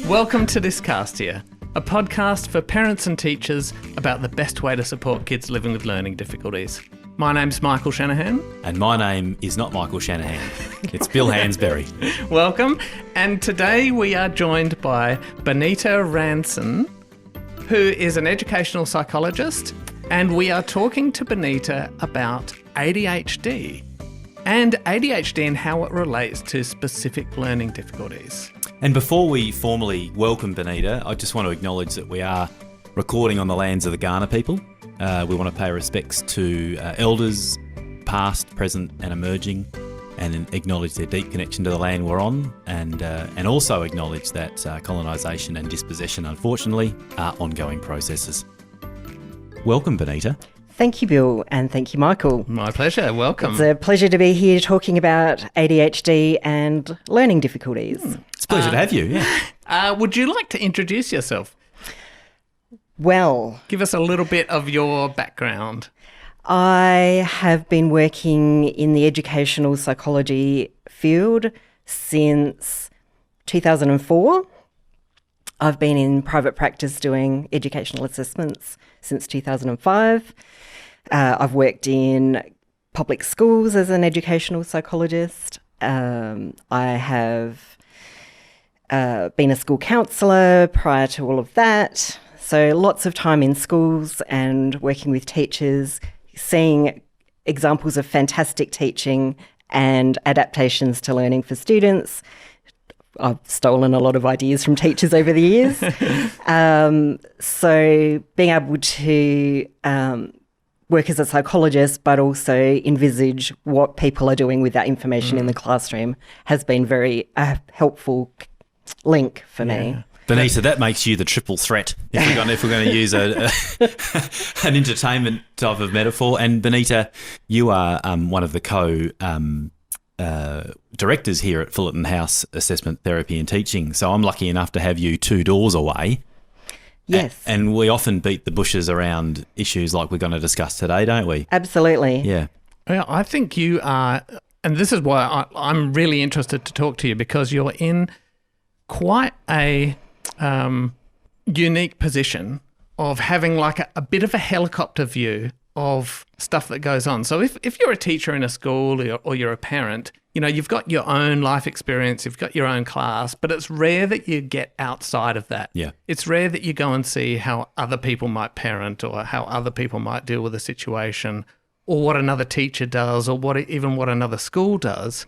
Welcome to Dyscalculia, a podcast for parents and teachers about the best way to support kids living with learning difficulties. My name's Michael Shanahan. And my name is not Michael Shanahan. It's Bill Hansberry. Welcome. And today we are joined by Benita Ranzon, who is an educational psychologist. And we are talking to Benita about ADHD and how it relates to specific learning difficulties. And before we formally welcome Benita, I just want to acknowledge that we are recording on the lands of the Kaurna people. We want to pay respects to elders, past, present and emerging, and acknowledge their deep connection to the land we're on, and also acknowledge that colonisation and dispossession, unfortunately, are ongoing processes. Welcome, Benita. Thank you, Bill, and thank you, Michael. My pleasure. Welcome. It's a pleasure to be here talking about ADHD and learning difficulties. It's a pleasure to have you, yeah. Would you like to introduce yourself? Well, Give us a little bit of your background. I have been working in the educational psychology field since 2004. I've been in private practice doing educational assessments since 2005. I've worked in public schools as an educational psychologist. I have been a school counsellor prior to all of that. So lots of time in schools and working with teachers, seeing examples of fantastic teaching and adaptations to learning for students. I've stolen a lot of ideas from teachers over the years. So being able to work as a psychologist but also envisage what people are doing with that information in the classroom has been very helpful link for me. Benita, that makes you the triple threat if we're going to use an entertainment type of metaphor. And Benita, you are one of the directors here at Fullerton House Assessment, Therapy and Teaching. So I'm lucky enough to have you two doors away. Yes. And we often beat the bushes around issues like we're going to discuss today, don't we? Absolutely. Yeah. Well, I think you are, and this is why I'm really interested to talk to you, because you're in quite a unique position of having like a bit of a helicopter view of stuff that goes on. So if you're a teacher in a school or you're a parent, you know, you've got your own life experience, you've got your own class, but it's rare that you get outside of that. Yeah. It's rare that you go and see how other people might parent or how other people might deal with a situation or what another teacher does or what another school does.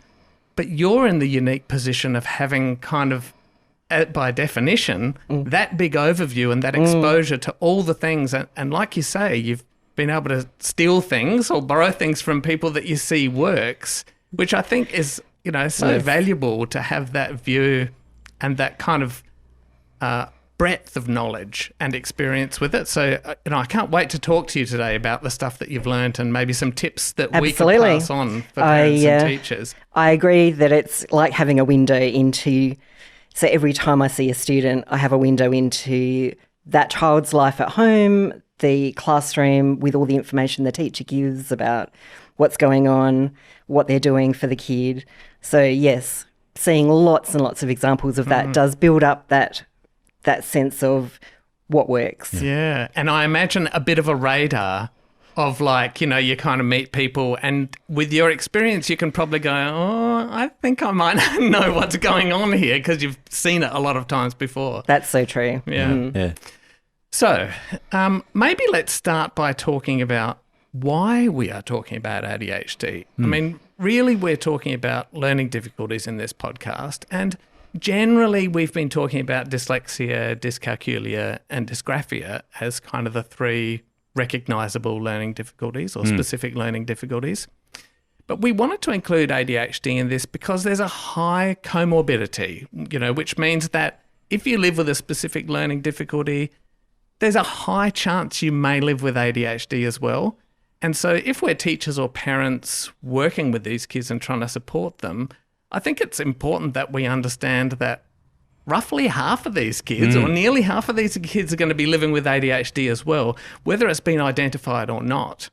But you're in the unique position of having kind of, by definition, that big overview and that exposure to all the things. And like you say, you've been able to steal things or borrow things from people that you see works, which I think is, you know, so valuable to have that view and that kind of breadth of knowledge and experience with it. So, you know, I can't wait to talk to you today about the stuff that you've learnt and maybe some tips that we can pass on for parents and teachers. I agree that it's like having a window into, so every time I see a student, I have a window into that child's life at home, the classroom with all the information the teacher gives about what's going on, what they're doing for the kid. So yes, seeing lots and lots of examples of that does build up that sense of what works. Yeah, and I imagine a bit of a radar of like, you know, you kind of meet people and with your experience you can probably go, oh, I think I might know what's going on here because you've seen it a lot of times before. That's so true. Yeah. Yeah. So maybe let's start by talking about why we are talking about ADHD. I mean, really we're talking about learning difficulties in this podcast, and generally we've been talking about dyslexia, dyscalculia and dysgraphia as kind of the three recognisable learning difficulties or specific learning difficulties. But we wanted to include ADHD in this because there's a high comorbidity, you know, which means that if you live with a specific learning difficulty, there's a high chance you may live with ADHD as well. And so if we're teachers or parents working with these kids and trying to support them, I think it's important that we understand that roughly half of these kids or nearly half of these kids are going to be living with ADHD as well, whether it's been identified or not.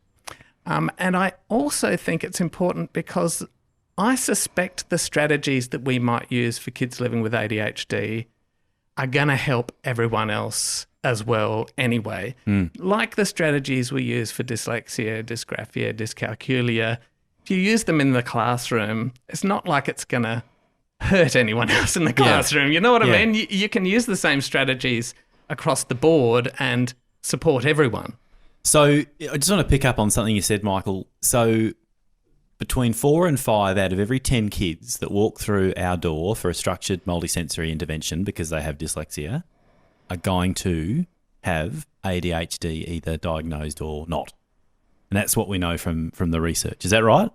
And I also think it's important because I suspect the strategies that we might use for kids living with ADHD are going to help everyone else as well anyway. Like the strategies we use for dyslexia, dysgraphia, dyscalculia, if you use them in the classroom, it's not like it's going to hurt anyone else in the classroom. You know what I mean? You can use the same strategies across the board and support everyone. So I just want to pick up on something you said, Michael. So between 4 and 5 out of every 10 kids that walk through our door for a structured multisensory intervention because they have dyslexia are going to have ADHD either diagnosed or not. And that's what we know from the research. Is that right?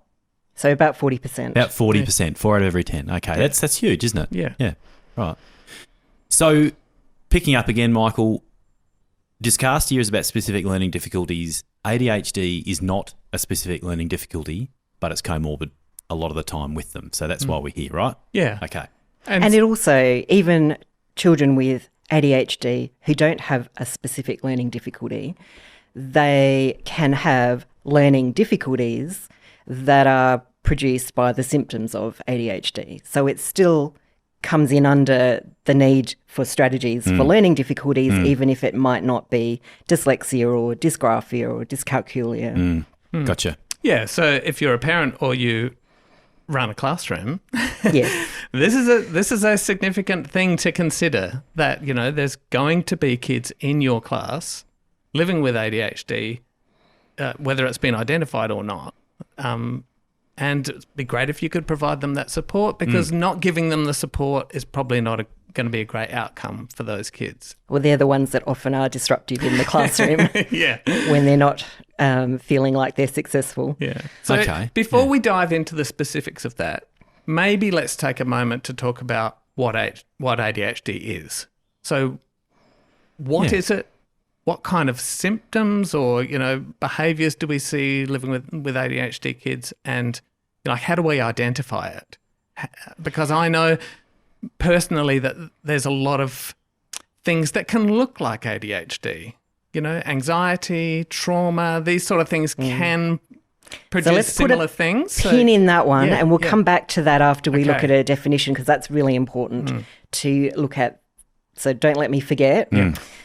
So about 40%. About 40%, 4 out of every 10. Okay, that's huge, isn't it? Yeah. Yeah, right. So picking up again, Michael, dyscalculia is about specific learning difficulties. ADHD is not a specific learning difficulty, but it's comorbid a lot of the time with them. So that's why we're here, right? Yeah. Okay. And it also, even children with ADHD who don't have a specific learning difficulty, they can have learning difficulties that are produced by the symptoms of ADHD. So it still comes in under the need for strategies for learning difficulties, even if it might not be dyslexia or dysgraphia or dyscalculia. Gotcha. Yeah, so if you're a parent or you run a classroom, Yes. this is a significant thing to consider, that, you know, there's going to be kids in your class living with ADHD, whether it's been identified or not. And it'd be great if you could provide them that support, because not giving them the support is probably not going to be a great outcome for those kids. Well, they're the ones that often are disruptive in the classroom Yeah. when they're not feeling like they're successful. Yeah. So before we dive into the specifics of that, maybe let's take a moment to talk about what ADHD is. So what is it? What kind of symptoms or, you know, behaviours do we see living with ADHD kids, and, like, how do we identify it? Because I know personally that there's a lot of things that can look like ADHD. You know, anxiety, trauma, these sort of things can produce similar things. Pin in that one, and we'll come back to that after we look at a definition, because that's really important to look at. So don't let me forget.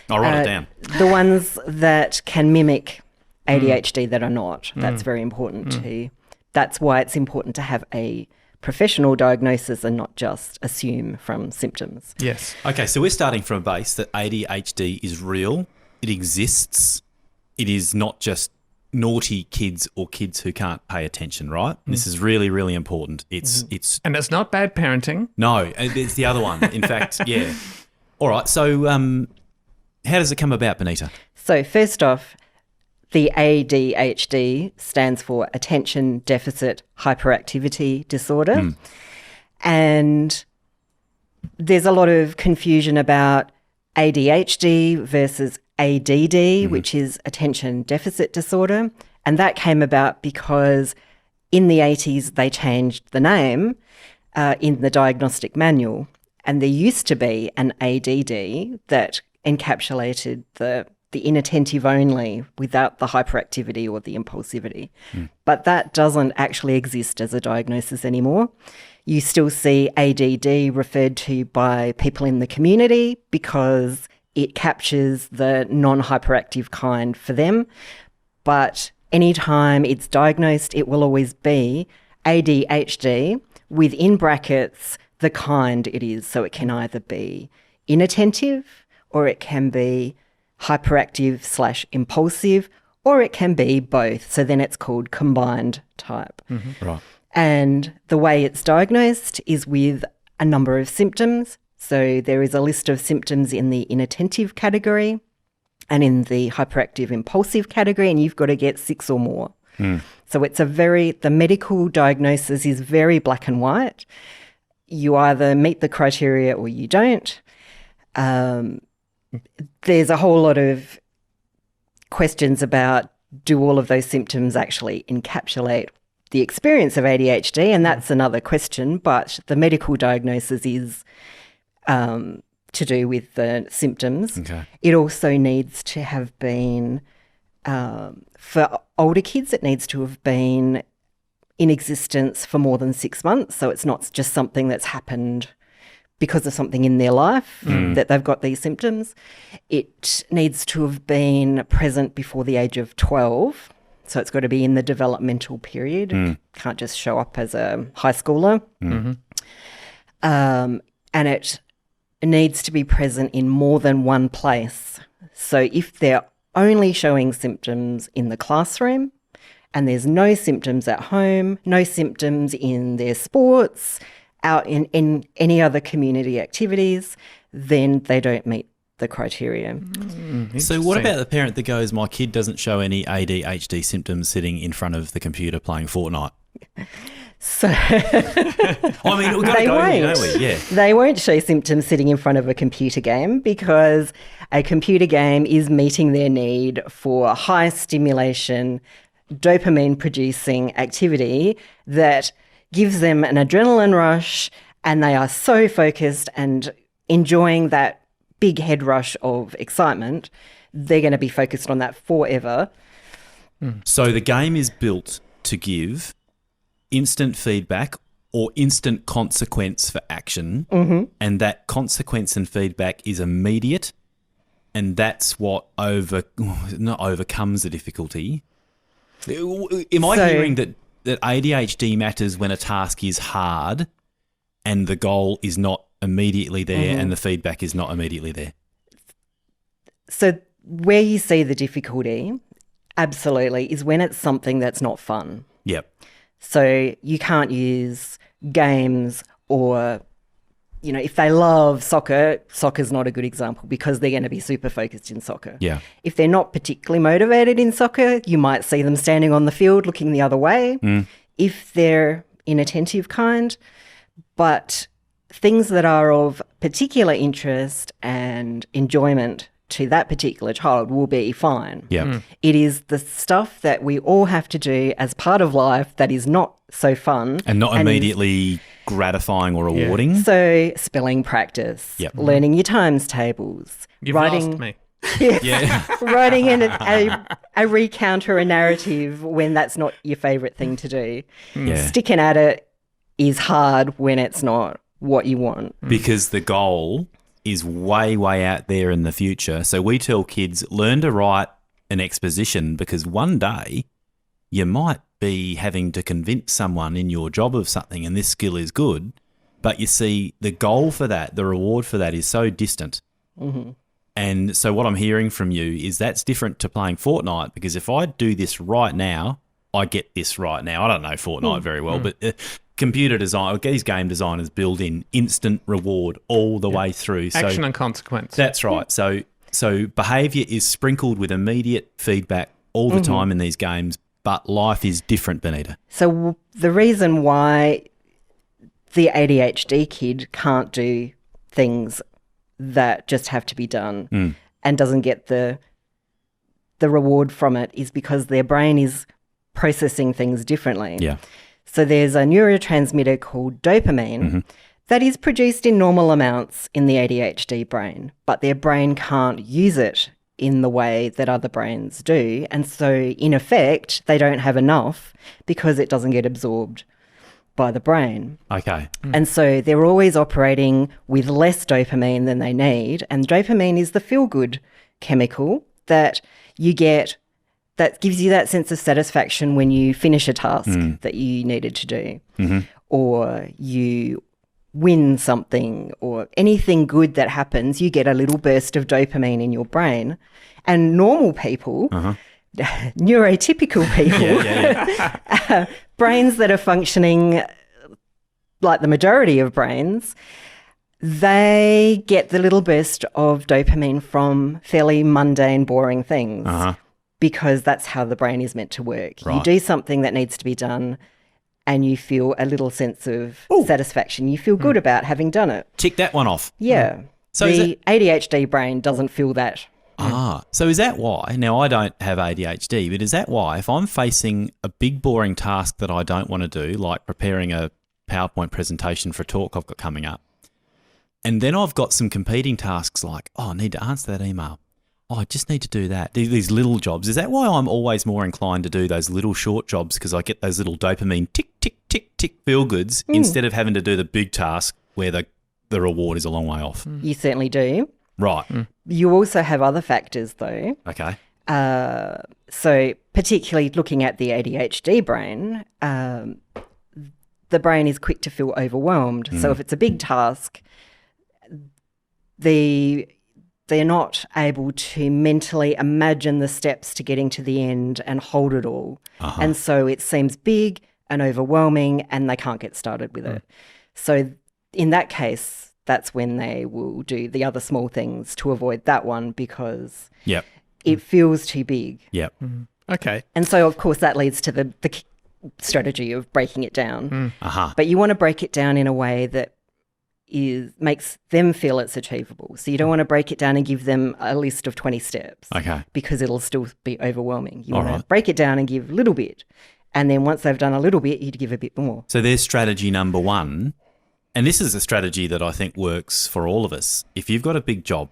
I'll write it down. The ones that can mimic ADHD that are not. That's very important too. That's why it's important to have a professional diagnosis and not just assume from symptoms. Yes. Okay, so we're starting from a base that ADHD is real. It exists. It is not just naughty kids or kids who can't pay attention, right? This is really, really important. It's And it's not bad parenting. No, it's the other one. In fact, yeah. All right, so how does it come about, Benita? So first off, the ADHD stands for Attention Deficit Hyperactivity Disorder. And there's a lot of confusion about ADHD versus ADD, which is Attention Deficit Disorder. And that came about because in the 80s they changed the name in the diagnostic manual. And there used to be an ADD that encapsulated the inattentive only without the hyperactivity or the impulsivity. But that doesn't actually exist as a diagnosis anymore. You still see ADD referred to by people in the community because it captures the non-hyperactive kind for them. But anytime it's diagnosed, it will always be ADHD within brackets the kind it is. So it can either be inattentive, or it can be hyperactive / impulsive, or it can be both. So then it's called combined type. Right. And the way it's diagnosed is with a number of symptoms. So there is a list of symptoms in the inattentive category and in the hyperactive impulsive category, and you've got to get 6 or more. So it's the medical diagnosis is very black and white. You either meet the criteria or you don't. There's a whole lot of questions about, do all of those symptoms actually encapsulate the experience of ADHD? And that's another question, but the medical diagnosis is to do with the symptoms. Okay. It also needs to have been, for older kids, it needs to have been in existence for more than 6 months. So it's not just something that's happened because of something in their life that they've got these symptoms. It needs to have been present before the age of 12. So it's got to be in the developmental period. It can't just show up as a high schooler. And it needs to be present in more than one place. So if they're only showing symptoms in the classroom and there's no symptoms at home, no symptoms in their sports, out in any other community activities, then they don't meet the criteria. So what about the parent that goes, my kid doesn't show any ADHD symptoms sitting in front of the computer playing Fortnite? So I mean, we've got to go here, don't we? Yeah. They won't show symptoms sitting in front of a computer game because a computer game is meeting their need for high stimulation, dopamine producing activity that gives them an adrenaline rush, and they are so focused and enjoying that big head rush of excitement, they're going to be focused on that forever. So the game is built to give instant feedback or instant consequence for action, and that consequence and feedback is immediate, and that's what not overcomes the difficulty. Am I hearing that ADHD matters when a task is hard and the goal is not immediately there and the feedback is not immediately there? So where you see the difficulty, absolutely, is when it's something that's not fun. Yep. So you can't use games or, if they love soccer, soccer's not a good example because they're going to be super focused in soccer. Yeah. If they're not particularly motivated in soccer, you might see them standing on the field looking the other way. If they're inattentive kind, but things that are of particular interest and enjoyment to that particular child will be fine. Yeah. It is the stuff that we all have to do as part of life that is not so fun. And not immediately gratifying or rewarding. So spelling practice, learning your times tables. You've writing, lost me. Writing in a recount or a narrative when that's not your favourite thing to do. Yeah. Sticking at it is hard when it's not what you want. Because the goal is way, way out there in the future. So we tell kids, learn to write an exposition because one day you might be having to convince someone in your job of something and this skill is good. But you see, the goal for that, the reward for that is so distant. And so what I'm hearing from you is that's different to playing Fortnite because if I do this right now, I get this right now. I don't know Fortnite very well, but computer design, these game designers build in instant reward all the way through. Action and consequence. That's right. So behaviour is sprinkled with immediate feedback all the time in these games, but life is different, Benita. So the reason why the ADHD kid can't do things that just have to be done and doesn't get the reward from it is because their brain is processing things differently. Yeah. So there's a neurotransmitter called dopamine that is produced in normal amounts in the ADHD brain, but their brain can't use it in the way that other brains do. And so in effect, they don't have enough because it doesn't get absorbed by the brain. Okay. And so they're always operating with less dopamine than they need. And dopamine is the feel-good chemical that you get that gives you that sense of satisfaction when you finish a task that you needed to do or you win something or anything good that happens, you get a little burst of dopamine in your brain. And normal people, neurotypical people, brains that are functioning like the majority of brains, they get the little burst of dopamine from fairly mundane, boring things because that's how the brain is meant to work. Right. You do something that needs to be done and you feel a little sense of satisfaction. You feel good about having done it. Tick that one off. Yeah. So the ADHD brain doesn't feel that. So is that why, now I don't have ADHD, but is that why if I'm facing a big boring task that I don't want to do, like preparing a PowerPoint presentation for a talk I've got coming up, and then I've got some competing tasks like, I need to answer that email. I just need to do that. These little jobs. Is that why I'm always more inclined to do those little short jobs because I get those little dopamine tick, tick, tick, tick feel goods instead of having to do the big task where the the reward is a long way off. You certainly do. Right. You also have other factors though. Okay. So particularly looking at the ADHD brain, the brain is quick to feel overwhelmed. So if it's a big task, they're not able to mentally imagine the steps to getting to the end and hold it all. And so it seems big and overwhelming and they can't get started with it. So in that case, that's when they will do the other small things to avoid that one because it feels too big. Yep. Okay. And so, of course, that leads to the strategy of breaking it down. But you want to break it down in a way that makes them feel it's achievable. So you don't want to break it down and give them a list of 20 steps. Okay. Because it'll still be overwhelming. You want to break it down and give a little bit. And then once they've done a little bit, you'd give a bit more. So there's strategy number one. And this is a strategy that I think works for all of us. If you've got a big job,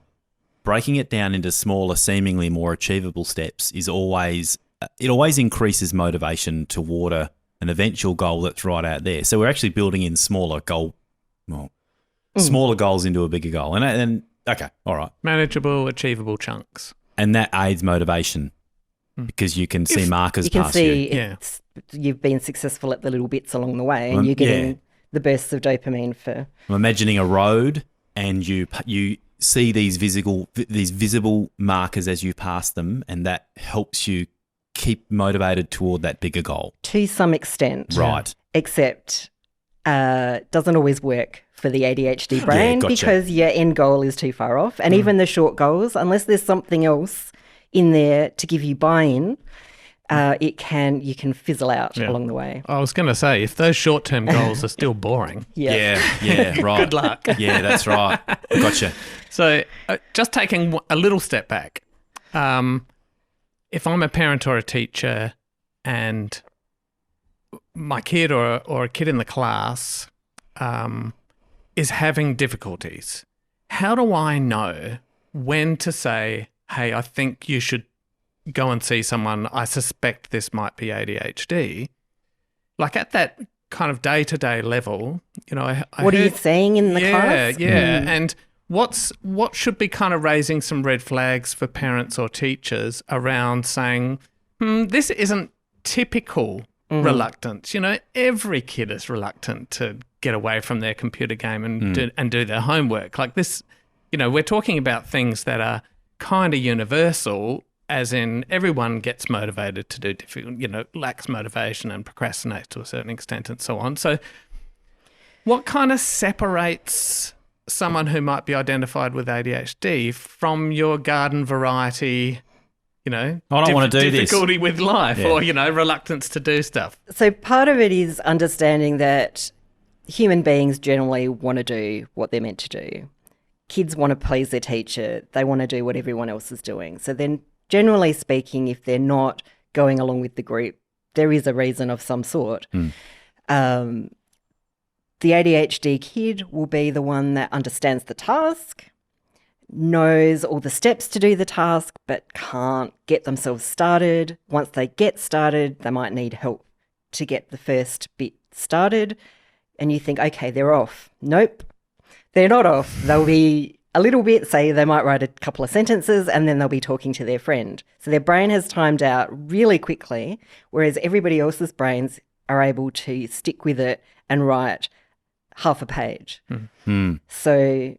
breaking it down into smaller, seemingly more achievable steps is always increases motivation toward an eventual goal that's right out there. So we're actually building in smaller goals into a bigger goal. And okay, all right. Manageable, achievable chunks. And that aids motivation because you can see markers past you. You can see you've been successble at the little bits along the way and you're getting the bursts of dopamine for... I'm imagining a road and you see these visible markers as you pass them and that helps you keep motivated toward that bigger goal. To some extent. Right. Except doesn't always work for the ADHD brain because your end goal is too far off. And even the short goals, unless there's something else in there to give you buy-in, you can fizzle out along the way. I was going to say, if those short-term goals are still boring. Yeah, right. Good luck. Yeah, that's right. Gotcha. So just taking a little step back, if I'm a parent or a teacher and my kid or a kid in the class is having difficulties, how do I know when to say, hey, I think you should go and see someone, I suspect this might be ADHD? Like at that kind of day-to-day level, you know, what are you saying in the class? Yeah. And what should be kind of raising some red flags for parents or teachers around saying, this isn't typical reluctance. You know, every kid is reluctant to get away from their computer game and do their homework. Like this, you know, we're talking about things that are kind of universal, as in everyone gets motivated to do difficult, you know, lacks motivation and procrastinates to a certain extent and so on. So what kind of separates someone who might be identified with ADHD from your garden variety, you know, I don't want to do difficulty with life or, you know, reluctance to do stuff? So part of it is understanding that human beings generally want to do what they're meant to do. Kids want to please their teacher. They want to do what everyone else is doing. So then generally speaking, if they're not going along with the group, there is a reason of some sort. The ADHD kid will be the one that understands the task, knows all the steps to do the task, but can't get themselves started. Once they get started, they might need help to get the first bit started. And you think, okay, they're off. Nope, they're not off. They'll be a little bit, say they might write a couple of sentences and then they'll be talking to their friend. So their brain has timed out really quickly, whereas everybody else's brains are able to stick with it and write half a page. So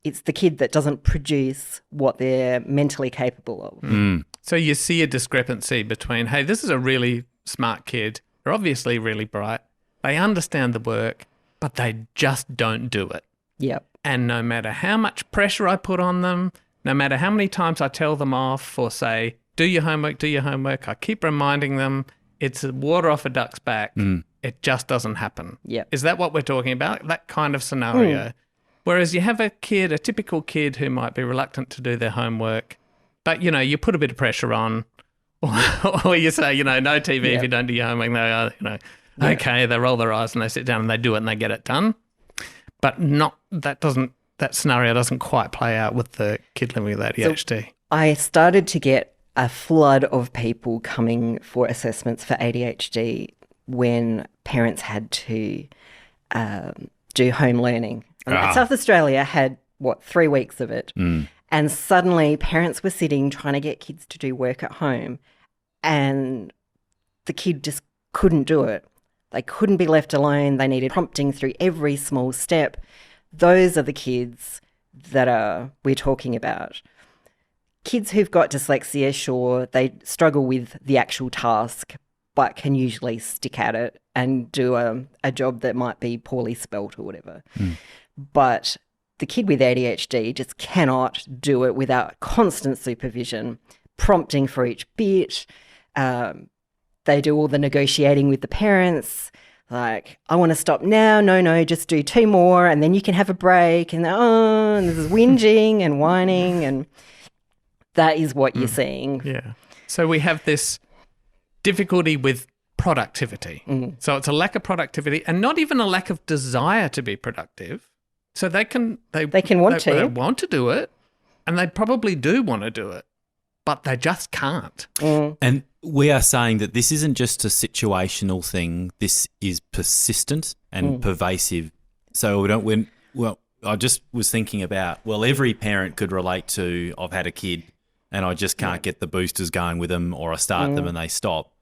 it's the kid that doesn't produce what they're mentally capable of. So you see a discrepancy between, hey, this is a really smart kid. They're obviously really bright. They understand the work, but they just don't do it. Yep. And no matter how much pressure I put on them, no matter how many times I tell them off or say, do your homework, I keep reminding them it's water off a duck's back. It just doesn't happen. Yep. Is that what we're talking about? That kind of scenario? Whereas you have a typical kid who might be reluctant to do their homework, but, you know, you put a bit of pressure on or you say, you know, no TV if you don't do your homework. Okay, they roll their eyes and they sit down and they do it and they get it done. But that scenario doesn't quite play out with the kid living with ADHD. So I started to get a flood of people coming for assessments for ADHD when parents had to do home learning. And South Australia had, 3 weeks of it. And suddenly parents were sitting trying to get kids to do work at home, and the kid just couldn't do it. They couldn't be left alone. They needed prompting through every small step. Those are the kids that we're talking about. Kids who've got dyslexia, sure, they struggle with the actual task, but can usually stick at it and do a job that might be poorly spelt or whatever. But the kid with ADHD just cannot do it without constant supervision, prompting for each bit. They do all the negotiating with the parents, like, I want to stop now. No, just do 2 more and then you can have a break. And this is whinging and whining, and that is what you're seeing. Yeah. So we have this difficulty with productivity. So it's a lack of productivity and not even a lack of desire to be productive. So they want to do it, and they probably do want to do it, but they just can't. And we are saying that this isn't just a situational thing. This is persistent and pervasive. So I just was thinking about, every parent could relate to, I've had a kid and I just can't get the boosters going with them, or I start them and they stop.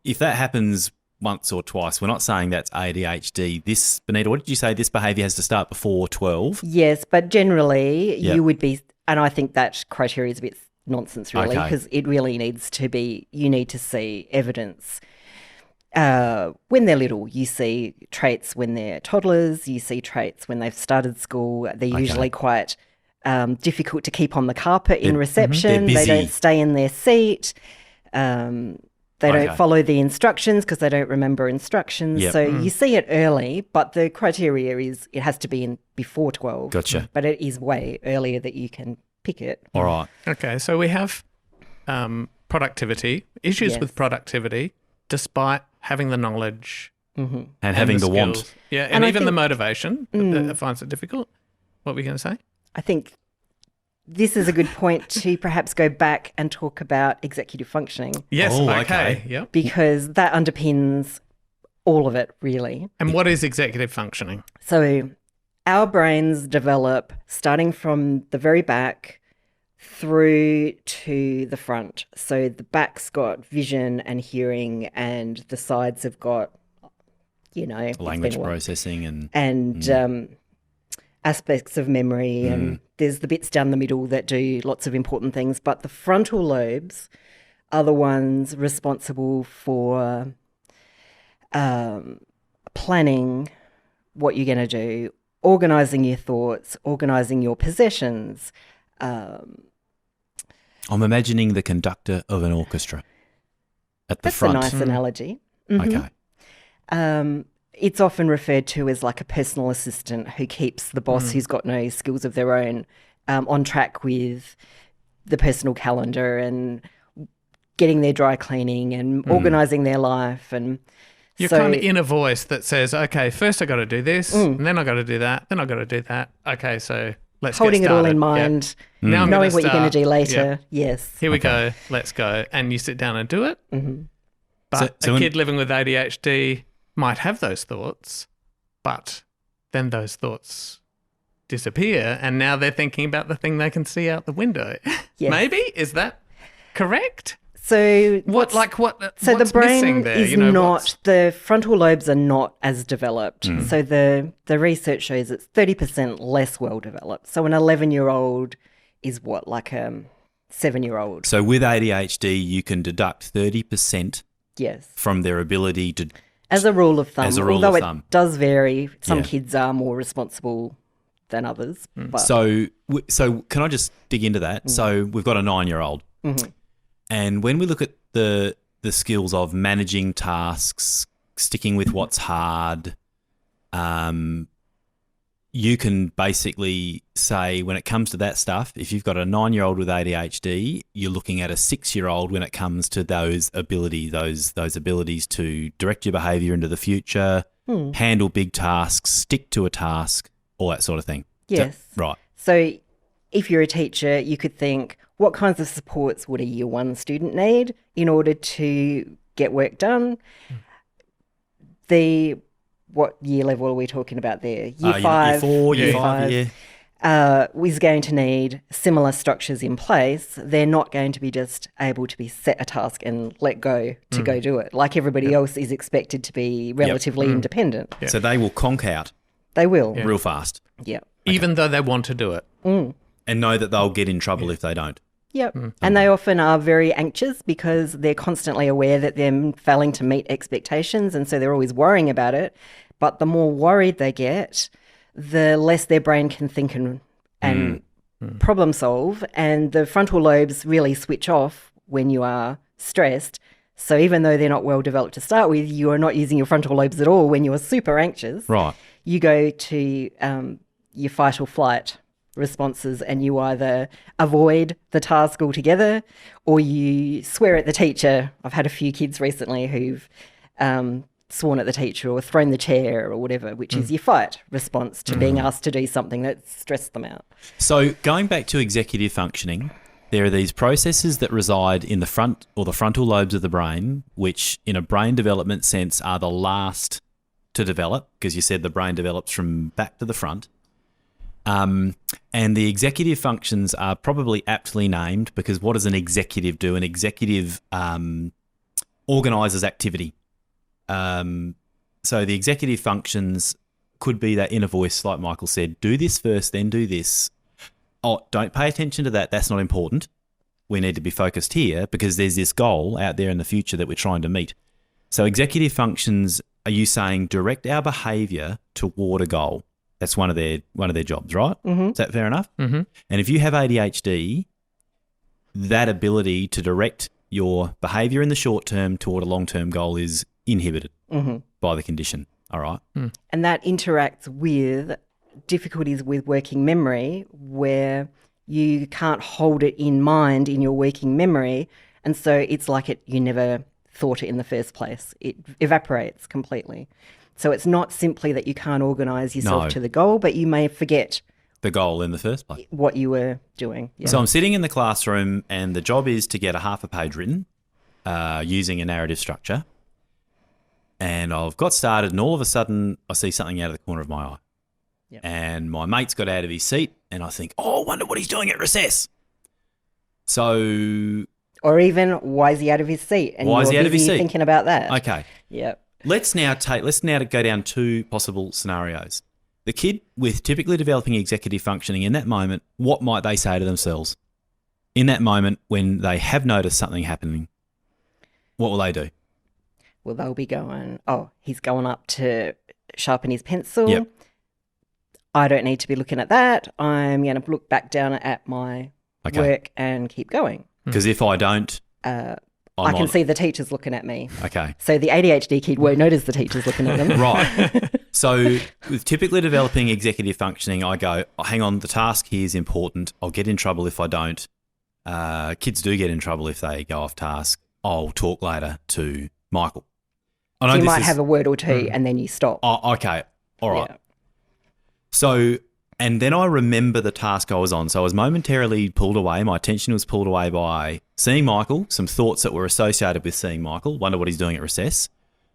If that happens once or twice, we're not saying that's ADHD. This, Benita, what did you say? This behaviour has to start before 12? Yes, but generally you would be, and I think that criteria is a bit nonsense really, because it really needs to be, you need to see evidence. When they're little, you see traits when they're toddlers, you see traits when they've started school. They're usually quite difficult to keep on the carpet in reception. They don't stay in their seat. They don't follow the instructions because they don't remember instructions. So you see it early, but the criteria is it has to be in before 12. Gotcha. But it is way earlier that you can pick it. All right. Okay, so we have productivity, issues with productivity, despite having the knowledge and having the want. Yeah, and even the motivation that finds it difficult. What were you going to say? I think this is a good point to perhaps go back and talk about executive functioning. Yes, okay. Yep. Because that underpins all of it, really. And what is executive functioning? So our brains develop starting from the very back through to the front. So the back's got vision and hearing, and the sides have got, language processing and aspects of memory, and there's the bits down the middle that do lots of important things. But the frontal lobes are the ones responsible for planning what you're going to do, organising your thoughts, organising your possessions. I'm imagining the conductor of an orchestra at the front. That's a nice analogy. Okay. It's often referred to as like a personal assistant who keeps the boss who's got no skills of their own on track with the personal calendar and getting their dry cleaning and organising their life. And you're kind of in a voice that says, okay, first I got to do this, and then I got to do that, then I got to do that. Okay, so let's holding get it started. all in mind, Now knowing what you're going to do later. Yep. Yes. Here we go. Let's go. And you sit down and do it. But a kid living with ADHD might have those thoughts, but then those thoughts disappear, and now they're thinking about the thing they can see out the window. Yes. Maybe? Is that correct? So what's the brain missing there? is not, the frontal lobes are not as developed. So the research shows it's 30% less well developed. So an 11-year-old is like a 7-year-old. So with ADHD, you can deduct 30% from their ability to... As a rule of thumb. Although it does vary. Some kids are more responsible than others. But. So can I just dig into that? So we've got a 9-year-old. And when we look at the skills of managing tasks, sticking with what's hard, you can basically say when it comes to that stuff, if you've got a 9-year-old with ADHD, you're looking at a 6-year-old when it comes to those abilities to direct your behaviour into the future, handle big tasks, stick to a task, all that sort of thing. Yes. Right. So if you're a teacher, you could think, what kinds of supports would a year 1 student need in order to get work done? The what year level are we talking about there? Year 4, year 5, yeah. Is going to need similar structures in place. They're not going to be just able to be set a task and let go to go do it. Like everybody else is expected to be relatively independent. Yep. So they will conk out. They will. Real fast. Yeah. Even though they want to do it. And know that they'll get in trouble if they don't. Yep. And they often are very anxious because they're constantly aware that they're failing to meet expectations, and so they're always worrying about it. But the more worried they get, the less their brain can think and problem solve, and the frontal lobes really switch off when you are stressed. So even though they're not well developed to start with, you are not using your frontal lobes at all when you are super anxious. Right. You go to your fight or flight responses, and you either avoid the task altogether or you swear at the teacher. I've had a few kids recently who've sworn at the teacher or thrown the chair or whatever, which is your fight response to being asked to do something that stressed them out. So going back to executive functioning, there are these processes that reside in the front or the frontal lobes of the brain, which in a brain development sense are the last to develop, because you said the brain develops from back to the front. And the executive functions are probably aptly named because what does an executive do? An executive organises activity. So the executive functions could be that inner voice, like Michael said, do this first, then do this. Oh, don't pay attention to that. That's not important. We need to be focused here because there's this goal out there in the future that we're trying to meet. So executive functions, are you saying direct our behaviour toward a goal? That's one of their jobs, right? Mm-hmm. Is that fair enough? Mm-hmm. And if you have ADHD, that ability to direct your behaviour in the short term toward a long-term goal is inhibited by the condition. All right. And that interacts with difficulties with working memory where you can't hold it in mind in your working memory, and so it's like you never thought it in the first place. It evaporates completely. So it's not simply that you can't organise yourself to the goal, but you may forget the goal in the first place. What you were doing. Yeah. So I'm sitting in the classroom and the job is to get a half a page written using a narrative structure. And I've got started and all of a sudden I see something out of the corner of my eye. Yep. And my mate's got out of his seat and I think, I wonder what he's doing at recess. So... Or even, why is he out of his seat? And why is he out of his seat? Thinking about that. Okay. Yep. Let's now go down two possible scenarios. The kid with typically developing executive functioning in that moment, what might they say to themselves? In that moment when they have noticed something happening, what will they do? Well, they'll be going, he's going up to sharpen his pencil. Yep. I don't need to be looking at that. I'm going to look back down at my work and keep going. Because if I don't... I can see the teachers looking at me. Okay. So the ADHD kid won't notice the teachers looking at them. Right. So with typically developing executive functioning, I go, hang on, the task here is important. I'll get in trouble if I don't. Kids do get in trouble if they go off task. I'll talk later to Michael. So you might have a word or two and then you stop. Oh, okay. All right. Yeah. So... And then I remember the task I was on. So I was momentarily pulled away. My attention was pulled away by seeing Michael, some thoughts that were associated with seeing Michael, wonder what he's doing at recess.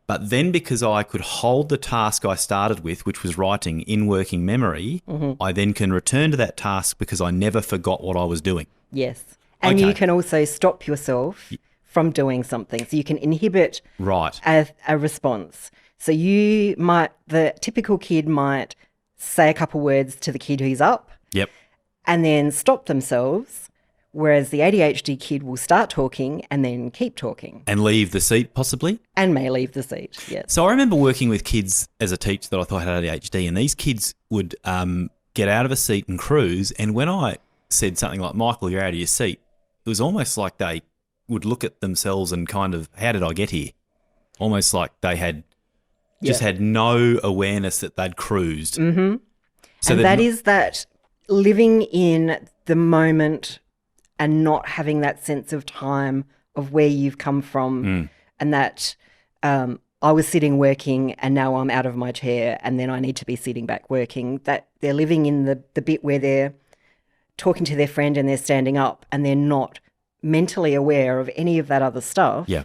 But then because I could hold the task I started with, which was writing in working memory, I then can return to that task because I never forgot what I was doing. Yes. And you can also stop yourself from doing something. So you can inhibit a response. So the typical kid might say a couple words to the kid who's up. Yep. And then stop themselves, whereas the ADHD kid will start talking and then keep talking. And leave the seat possibly? And may leave the seat, yes. So I remember working with kids as a teacher that I thought had ADHD, and these kids would get out of a seat and cruise, and when I said something like, Michael, you're out of your seat, it was almost like they would look at themselves and kind of, how did I get here? Almost like they had just had no awareness that they'd cruised. Mm-hmm. So and that is that living in the moment and not having that sense of time of where you've come from and that I was sitting working and now I'm out of my chair and then I need to be sitting back working, that they're living in the bit where they're talking to their friend and they're standing up and they're not mentally aware of any of that other stuff. Yeah.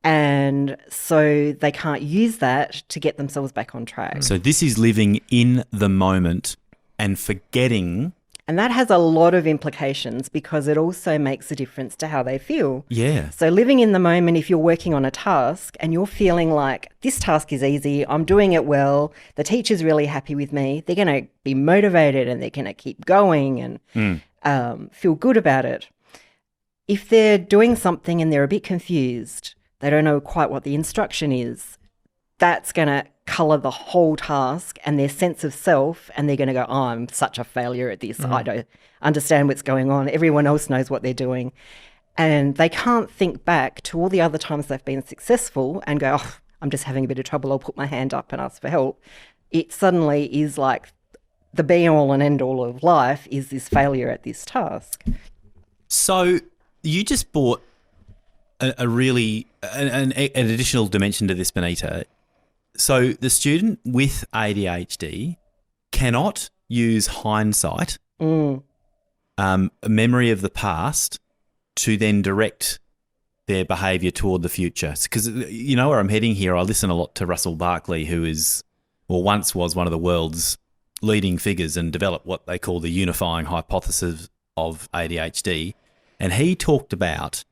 And so they can't use that to get themselves back on track. So this is living in the moment and forgetting. And that has a lot of implications because it also makes a difference to how they feel. Yeah. So living in the moment, if you're working on a task and you're feeling like this task is easy, I'm doing it well, the teacher's really happy with me, they're going to be motivated and they're going to keep going and feel good about it. If they're doing something and they're a bit confused, they don't know quite what the instruction is, that's going to colour the whole task and their sense of self, and they're going to go, oh, I'm such a failure at this. I don't understand what's going on. Everyone else knows what they're doing. And they can't think back to all the other times they've been successful and go, oh, I'm just having a bit of trouble. I'll put my hand up and ask for help. It suddenly is like the be-all and end-all of life is this failure at this task. So you just brought an additional dimension to this, Benita. So the student with ADHD cannot use hindsight, a memory of the past, to then direct their behaviour toward the future. Because you know where I'm heading here. I listen a lot to Russell Barkley, who is, or once was, one of the world's leading figures and developed what they call the unifying hypothesis of ADHD. And he talked about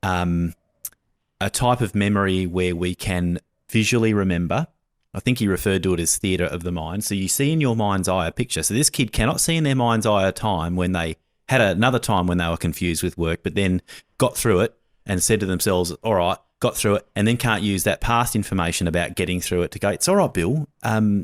a type of memory where we can visually remember. I think he referred to it as theatre of the mind. So you see in your mind's eye a picture. So this kid cannot see in their mind's eye a time when they had another time when they were confused with work, but then got through it and said to themselves, all right, got through it, and then can't use that past information about getting through it to go, it's all right, Bill,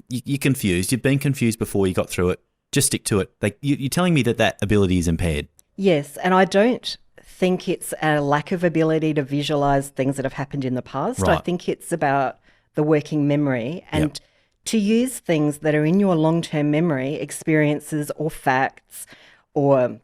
you're confused. You've been confused before, you got through it. Just stick to it. You're telling me that ability is impaired. Yes, and I don't think it's a lack of ability to visualise things that have happened in the past. Right. I think it's about the working memory and to use things that are in your long-term memory, experiences or facts or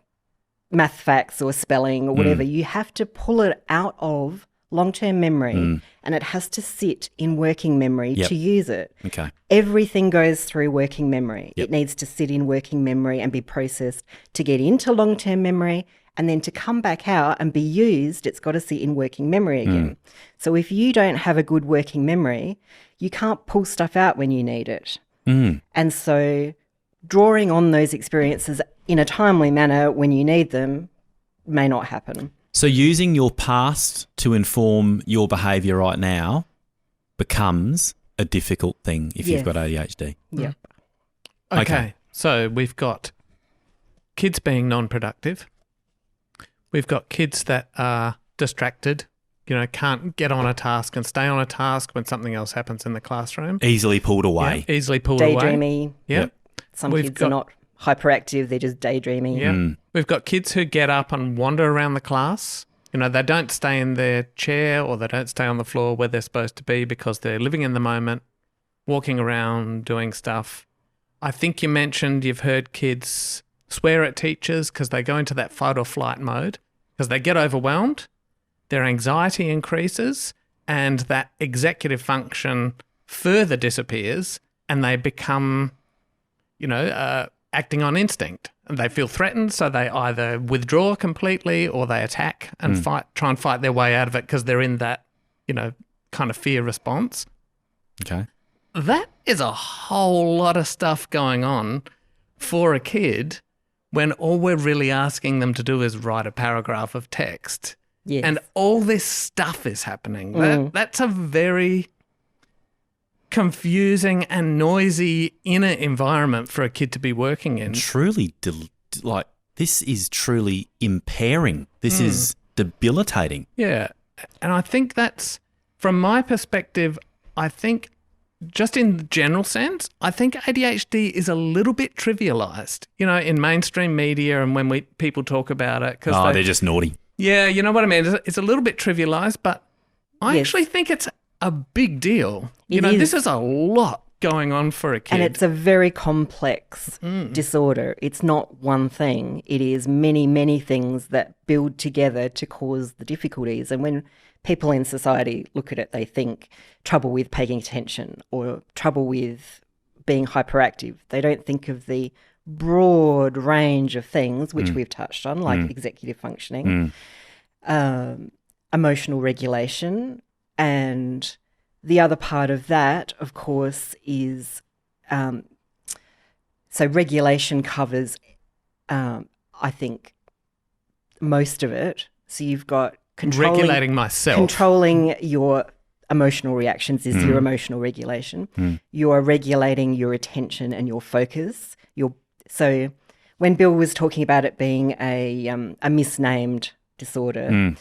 math facts or spelling or whatever. You have to pull it out of long-term memory and it has to sit in working memory to use it. Okay. Everything goes through working memory. Yep. It needs to sit in working memory and be processed to get into long-term memory, and then to come back out and be used, it's got to sit in working memory again. So if you don't have a good working memory, you can't pull stuff out when you need it. And so drawing on those experiences in a timely manner when you need them may not happen. So using your past to inform your behaviour right now becomes a difficult thing if you've got ADHD. Yep. Okay. So we've got kids being non-productive. We've got kids that are distracted, can't get on a task and stay on a task when something else happens in the classroom. Easily pulled away. Yeah, easily pulled away. Daydreamy. Yep. Some kids are not hyperactive, they're just daydreaming. Yeah. We've got kids who get up and wander around the class. They don't stay in their chair or they don't stay on the floor where they're supposed to be because they're living in the moment, walking around, doing stuff. I think you mentioned you've heard kids swear at teachers because they go into that fight or flight mode because they get overwhelmed, their anxiety increases, and that executive function further disappears and they become, acting on instinct. And they feel threatened, so they either withdraw completely or they attack and try and fight their way out of it because they're in that, kind of fear response. Okay. That is a whole lot of stuff going on for a kid when all we're really asking them to do is write a paragraph of text. Yes. And all this stuff is happening. That's a very confusing and noisy inner environment for a kid to be working in. Truly, this is truly impairing. This is debilitating. Yeah. And I think that's, from my perspective, I think just in the general sense, I think ADHD is a little bit trivialised, in mainstream media and when people talk about it. They're just naughty. Yeah, you know what I mean? It's a little bit trivialised, but I actually think it's a big deal. This is a lot going on for a kid. And it's a very complex disorder. It's not one thing. It is many, many things that build together to cause the difficulties. And when people in society look at it, they think trouble with paying attention or trouble with being hyperactive. They don't think of the broad range of things, which we've touched on, like executive functioning, emotional regulation, And the other part of that, of course, is so regulation covers, I think, most of it. So you've got regulating myself. Controlling your emotional reactions is your emotional regulation. You are regulating your attention and your focus. So when Bill was talking about it being a misnamed disorder,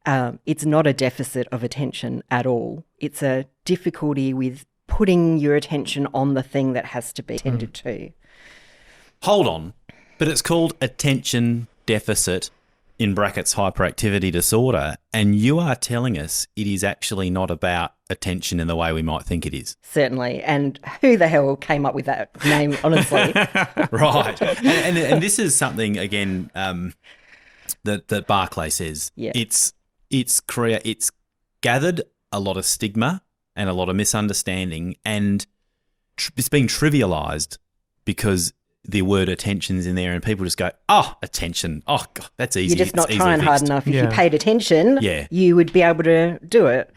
it's not a deficit of attention at all. It's a difficulty with putting your attention on the thing that has to be attended to. Hold on. But it's called attention deficit, in brackets, hyperactivity disorder, and you are telling us it is actually not about attention in the way we might think it is. Certainly. And who the hell came up with that name, honestly? Right. And this is something, again, that Barclay says. Yeah. It's gathered a lot of stigma and a lot of misunderstanding, and it's being trivialised because the word attention's in there and people just go, oh, attention. Oh, God, that's easy. You're just not trying hard enough. If Yeah. you paid attention, you would be able to do it.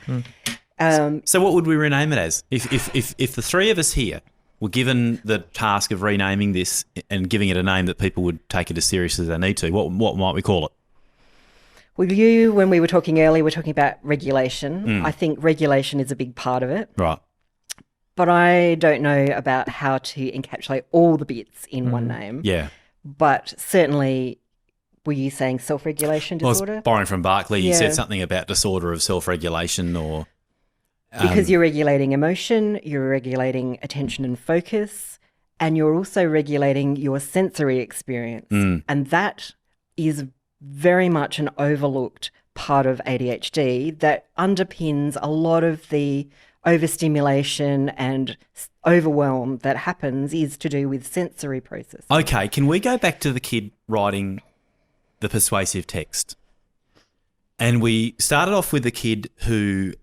So what would we rename it as? If the three of us here were given the task of renaming this and giving it a name that people would take it as serious as they need to, what might we call it? Well, when we were talking earlier, we're talking about regulation. I think regulation is a big part of it. Right. But I don't know about how to encapsulate all the bits in one name. Yeah. But certainly, were you saying self-regulation disorder? I was borrowing from Barclay. You Yeah. said something about disorder of self-regulation or... Because you're regulating emotion, you're regulating attention and focus, and you're also regulating your sensory experience. And that is very much an overlooked part of ADHD that underpins a lot of the overstimulation and overwhelm that happens is to do with sensory process. Okay, can we go back to the kid writing the persuasive text? And we started off with the kid who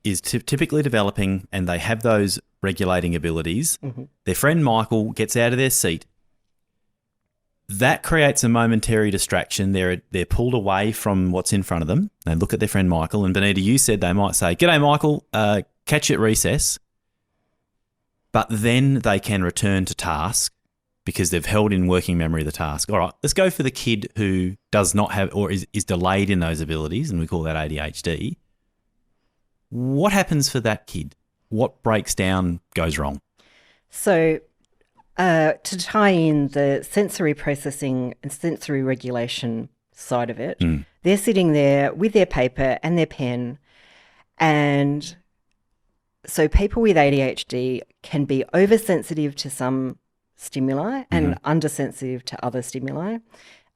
is typically developing and they have those regulating abilities. Their friend Michael gets out of their seat. That creates a momentary distraction. They're pulled away from what's in front of them. They look at their friend Michael. And Benita, you said they might say, "G'day, Michael, catch you at recess." But then they can return to task because they've held in working memory the task. All right, let's go for the kid who does not have or is delayed in those abilities, and we call that ADHD. What happens for that kid? What breaks down, goes wrong? So to tie in the sensory processing and sensory regulation side of it, they're sitting there with their paper and their pen. And so people with ADHD can be oversensitive to some stimuli and undersensitive to other stimuli.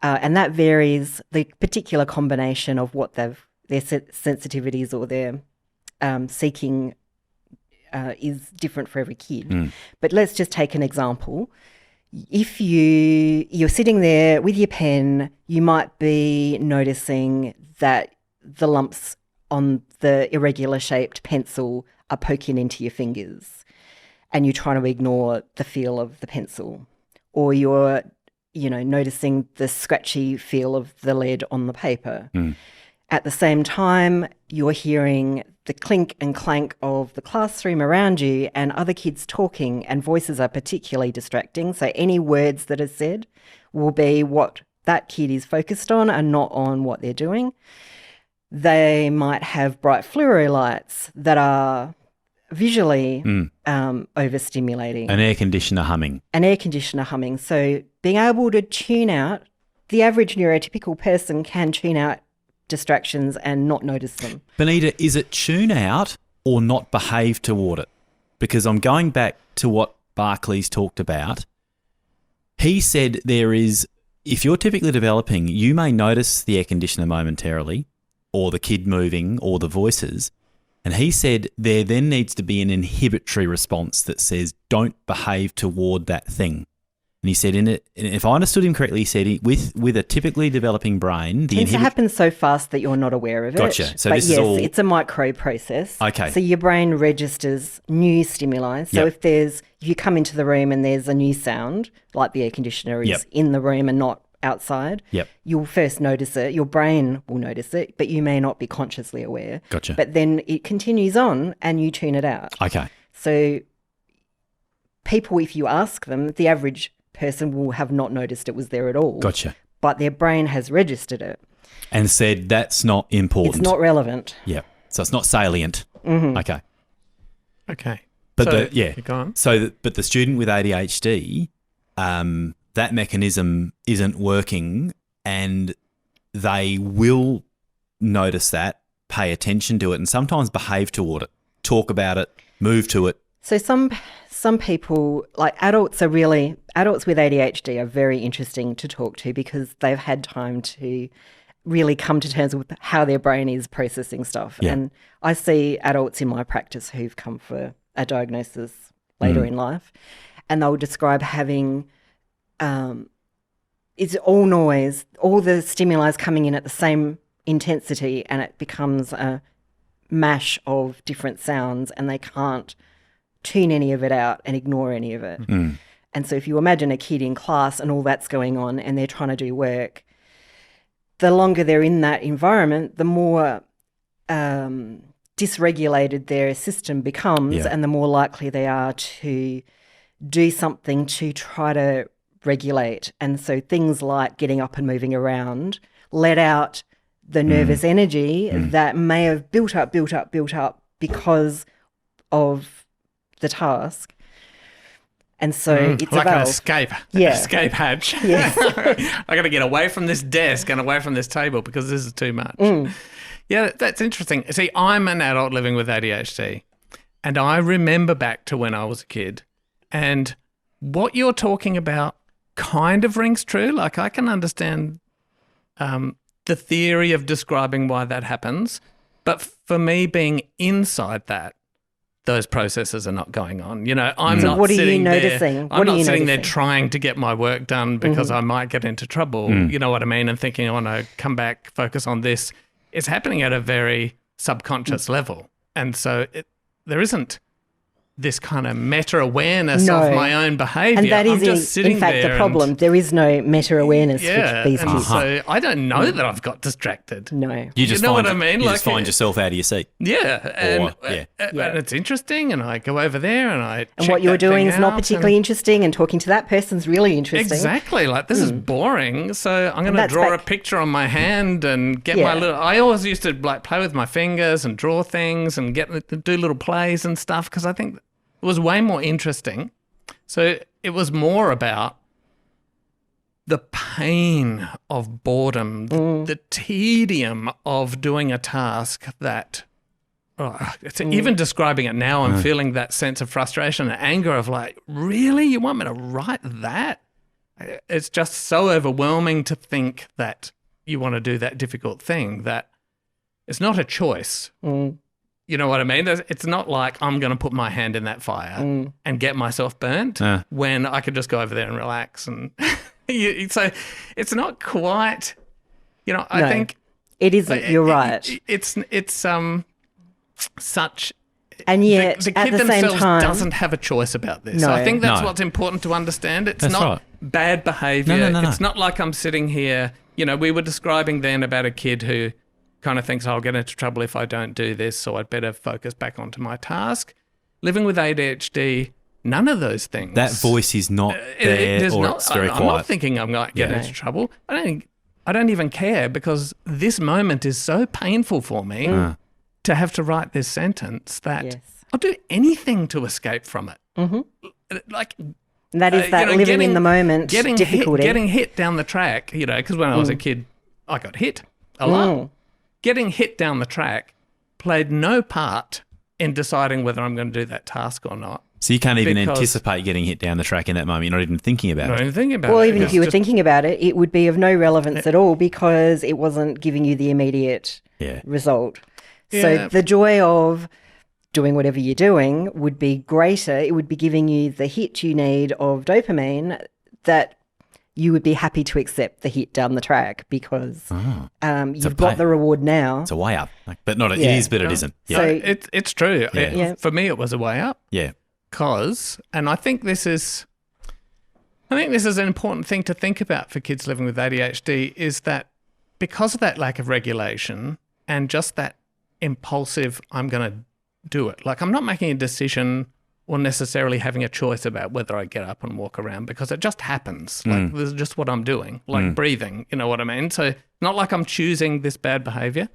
And that varies, the particular combination of what their sensitivities or their seeking is different for every kid. But let's just take an example. If you're sitting there with your pen, you might be noticing that the lumps on the irregular shaped pencil are poking into your fingers and you're trying to ignore the feel of the pencil. Or you're, noticing the scratchy feel of the lead on the paper. At the same time, you're hearing the clink and clank of the classroom around you and other kids talking, and voices are particularly distracting. So any words that are said will be what that kid is focused on and not on what they're doing. They might have bright fluoro lights that are visually overstimulating. An air conditioner humming. So being able to tune out, the average neurotypical person can tune out distractions and not notice them. Benita, is it tune out or not behave toward it? Because I'm going back to what Barclay's talked about. He said if you're typically developing, you may notice the air conditioner momentarily or the kid moving or the voices. And he said there then needs to be an inhibitory response that says don't behave toward that thing. And he said, if I understood him correctly, he said with a typically developing brain, it tends to happen so fast that you're not aware of it. Gotcha. So but it's a micro process. Okay. So your brain registers new stimuli. So if you come into the room and there's a new sound, like the air conditioner is in the room and not outside, Yep. you'll first notice it. Your brain will notice it, but you may not be consciously aware. Gotcha. But then it continues on and you tune it out. Okay. So people, if you ask them, the average person will have not noticed it was there at all. Gotcha. But their brain has registered it. And said that's not important. It's not relevant. Yeah. So it's not salient. Mm-hmm. Okay. Okay. But So, go on. but the student with ADHD, that mechanism isn't working, and they will notice that, pay attention to it, and sometimes behave toward it, talk about it, move to it. So some people, like adults with ADHD are very interesting to talk to because they've had time to really come to terms with how their brain is processing stuff. Yeah. And I see adults in my practice who've come for a diagnosis later in life, and they'll describe having it's all noise, all the stimuli is coming in at the same intensity, and it becomes a mash of different sounds, and they can't tune any of it out and ignore any of it. And so if you imagine a kid in class and all that's going on and they're trying to do work, the longer they're in that environment, the more dysregulated their system becomes, and the more likely they are to do something to try to regulate. And so things like getting up and moving around let out the nervous energy that may have built up because of the task. And so it's like an escape hatch. Yes. I got to get away from this desk and away from this table because this is too much. Yeah, that's interesting. See, I'm an adult living with ADHD, and I remember back to when I was a kid, and what you're talking about kind of rings true. Like, I can understand the theory of describing why that happens, but for me, being inside that, those processes are not going on. You know, I'm not what are you sitting noticing? there. I'm not sitting there trying to get my work done because I might get into trouble. You know what I mean? And thinking, oh no, come back, focus on this. It's happening at a very subconscious level. And so there isn't this kind of meta-awareness of my own behaviour. And that I'm is, just sitting in fact, there the problem. There is no meta-awareness for these kids. So I don't know that I've got distracted. No. You just know find what I mean? You Like, just find yourself out of your seat. Yeah. And it's interesting, and I go over there and I And check what you're that doing thing is not out particularly interesting, and talking to that person's really interesting. Exactly. Like, this is boring. So I'm going to draw a picture on my hand and get my little... I always used to like play with my fingers and draw things and do little plays and stuff because I think it was way more interesting. So it was more about the pain of boredom, the tedium of doing a task that... even describing it now, I'm feeling that sense of frustration and anger of like, really? You want me to write that? It's just so overwhelming to think that you want to do that difficult thing that it's not a choice. You know what I mean? It's not like I'm going to put my hand in that fire and get myself burnt when I could just go over there and relax. And so it's not quite, you know, I think... It isn't, you're right. It's such... And yet, the at kid the same themselves time, doesn't have a choice about this. No. I think that's No. what's important to understand. It's That's not right. bad behaviour. No. It's not like I'm sitting here, you know, we were describing then about a kid who kind of thinks, I'll get into trouble if I don't do this, so I'd better focus back onto my task. Living with ADHD, none of those things. That voice is not there, it's very I'm quiet. not thinking I'm going to get into trouble. I don't even care because this moment is so painful for me to have to write this sentence that I'll do anything to escape from it. Like... that is that living in the moment difficulty. Getting hit down the track, you know, because when I was a kid, I got hit a lot. Getting hit down the track played no part in deciding whether I'm going to do that task or not. So you can't even anticipate getting hit down the track in that moment. You're not even thinking about it. Not even thinking about it. Well, even if you were thinking about it, it would be of no relevance at all because it wasn't giving you the immediate result. So the joy of doing whatever you're doing would be greater. It would be giving you the hit you need of dopamine that you would be happy to accept the hit down the track because you've got the reward now. It's a way up. But not. It is, but it isn't. Yeah. So it's true. Yeah. For me, it was a way up. Yeah. And I think this is I think this is an important thing to think about for kids living with ADHD is that because of that lack of regulation and just that impulsive, I'm going to do it. Like I'm not making a decision or necessarily having a choice about whether I get up and walk around because it just happens. Like this is just what I'm doing, like breathing, you know what I mean? So not like I'm choosing this bad behavior.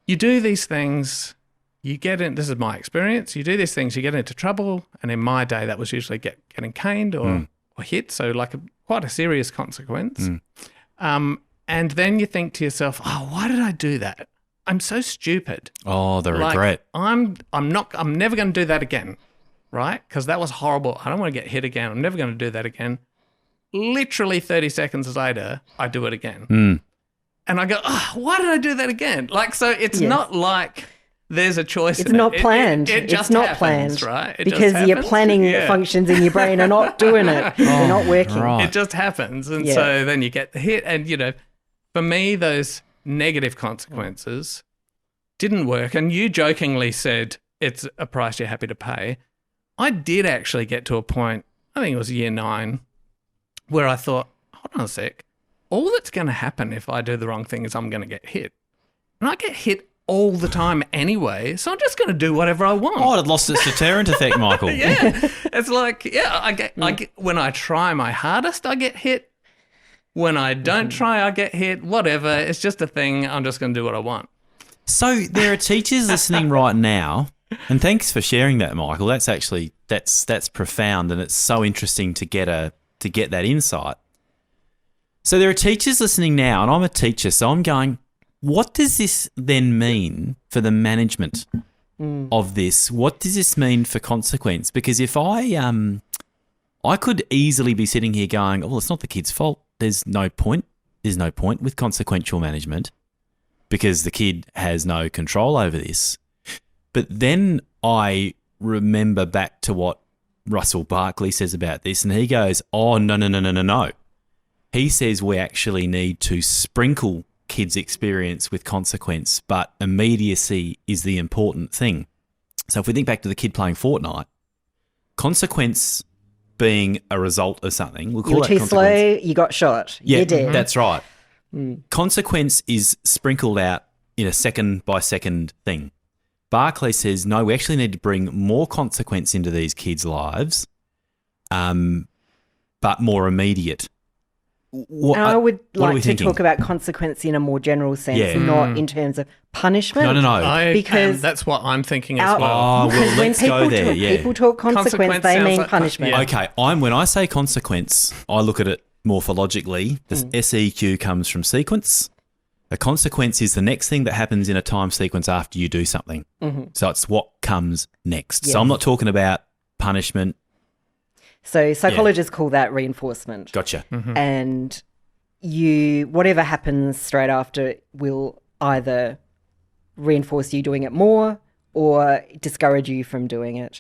You do these things, you get in, this is my experience, you do these things, you get into trouble. And in my day, that was usually getting caned or hit. So like quite a serious consequence. And then you think to yourself, oh, why did I do that? I'm so stupid. Oh, the regret. I'm never going to do that again, right? Because that was horrible. I don't want to get hit again. I'm never going to do that again. Literally 30 seconds later, I do it again. And I go, oh, why did I do that again? Like, so it's not like there's a choice. It's not planned. It just it's not happens, planned, right? It because your planning functions in your brain are not doing it. They're not working. Right. It just happens. And so then you get the hit. And, you know, for me, those negative consequences didn't work. And you jokingly said it's a price you're happy to pay. I did actually get to a point, I think it was year 9, where I thought, hold on a sec, all that's going to happen if I do the wrong thing is I'm going to get hit. And I get hit all the time anyway, so I'm just going to do whatever I want. Oh, it lost its deterrent effect, Michael. Yeah. It's like, I get when I try my hardest, I get hit. When I don't try, I get hit. Whatever. It's just a thing. I'm just going to do what I want. So there are teachers listening right now, and thanks for sharing that, Michael. That's actually that's profound, and it's so interesting to get that insight. So there are teachers listening now, and I'm a teacher, so I'm going, what does this then mean for the management of this? What does this mean for consequence? Because if I could easily be sitting here going, oh, well, it's not the kid's fault. There's no point. There's no point with consequential management because the kid has no control over this. But then I remember back to what Russell Barkley says about this, and he goes, oh, no. He says we actually need to sprinkle kids' experience with consequence, but immediacy is the important thing. So if we think back to the kid playing Fortnite, consequence being a result of something, we'll call you were that too consequence. slow, you got shot. Yeah, You're dead. That's right. Consequence is sprinkled out in a second-by-second thing. Barclay says, no, we actually need to bring more consequence into these kids' lives, but more immediate. I would like to talk about consequence in a more general sense, not in terms of punishment. No. Because that's what I'm thinking as well. Oh, well, let's go there. People talk consequence, they mean like punishment. Yeah. Okay, when I say consequence, I look at it morphologically. The SEQ comes from sequence. A consequence is the next thing that happens in a time sequence after you do something. So it's what comes next. Yes. So I'm not talking about punishment. So psychologists call that reinforcement. Gotcha. And whatever happens straight after will either reinforce you doing it more or discourage you from doing it.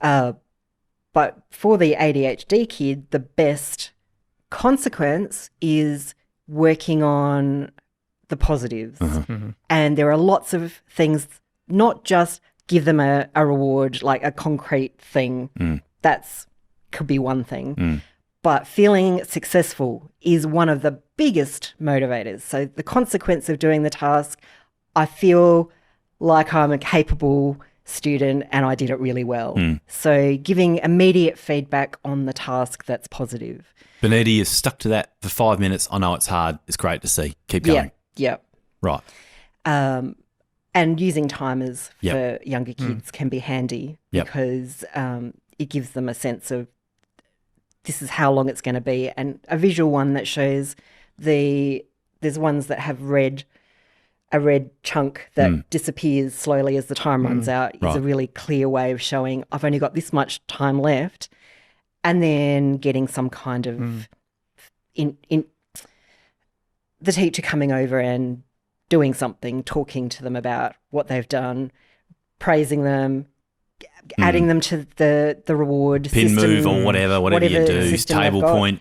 But for the ADHD kid, the best consequence is working on the positives. And there are lots of things, not just give them a reward, like a concrete thing. That's could be one thing. But feeling successful is one of the biggest motivators. So the consequence of doing the task, I feel like I'm a capable student and I did it really well. So giving immediate feedback on the task that's positive. Benita, you've stuck to that for 5 minutes. I know it's hard. It's great to see. Keep going. Yeah. Right. And using timers for younger kids can be handy because it gives them a sense of this is how long it's going to be, and a visual one that shows there's ones that have a red chunk that disappears slowly as the time runs out is a really clear way of showing I've only got this much time left, and then getting some kind of in the teacher coming over and doing something, talking to them about what they've done, praising them, adding them to the reward pin system, move or whatever you do, table point,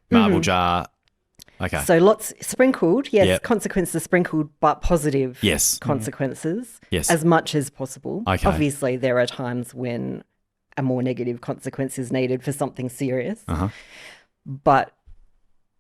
marble jar. Okay. So lots sprinkled, consequences sprinkled, but positive consequences Yes. as much as possible. Okay. Obviously, there are times when a more negative consequence is needed for something serious. But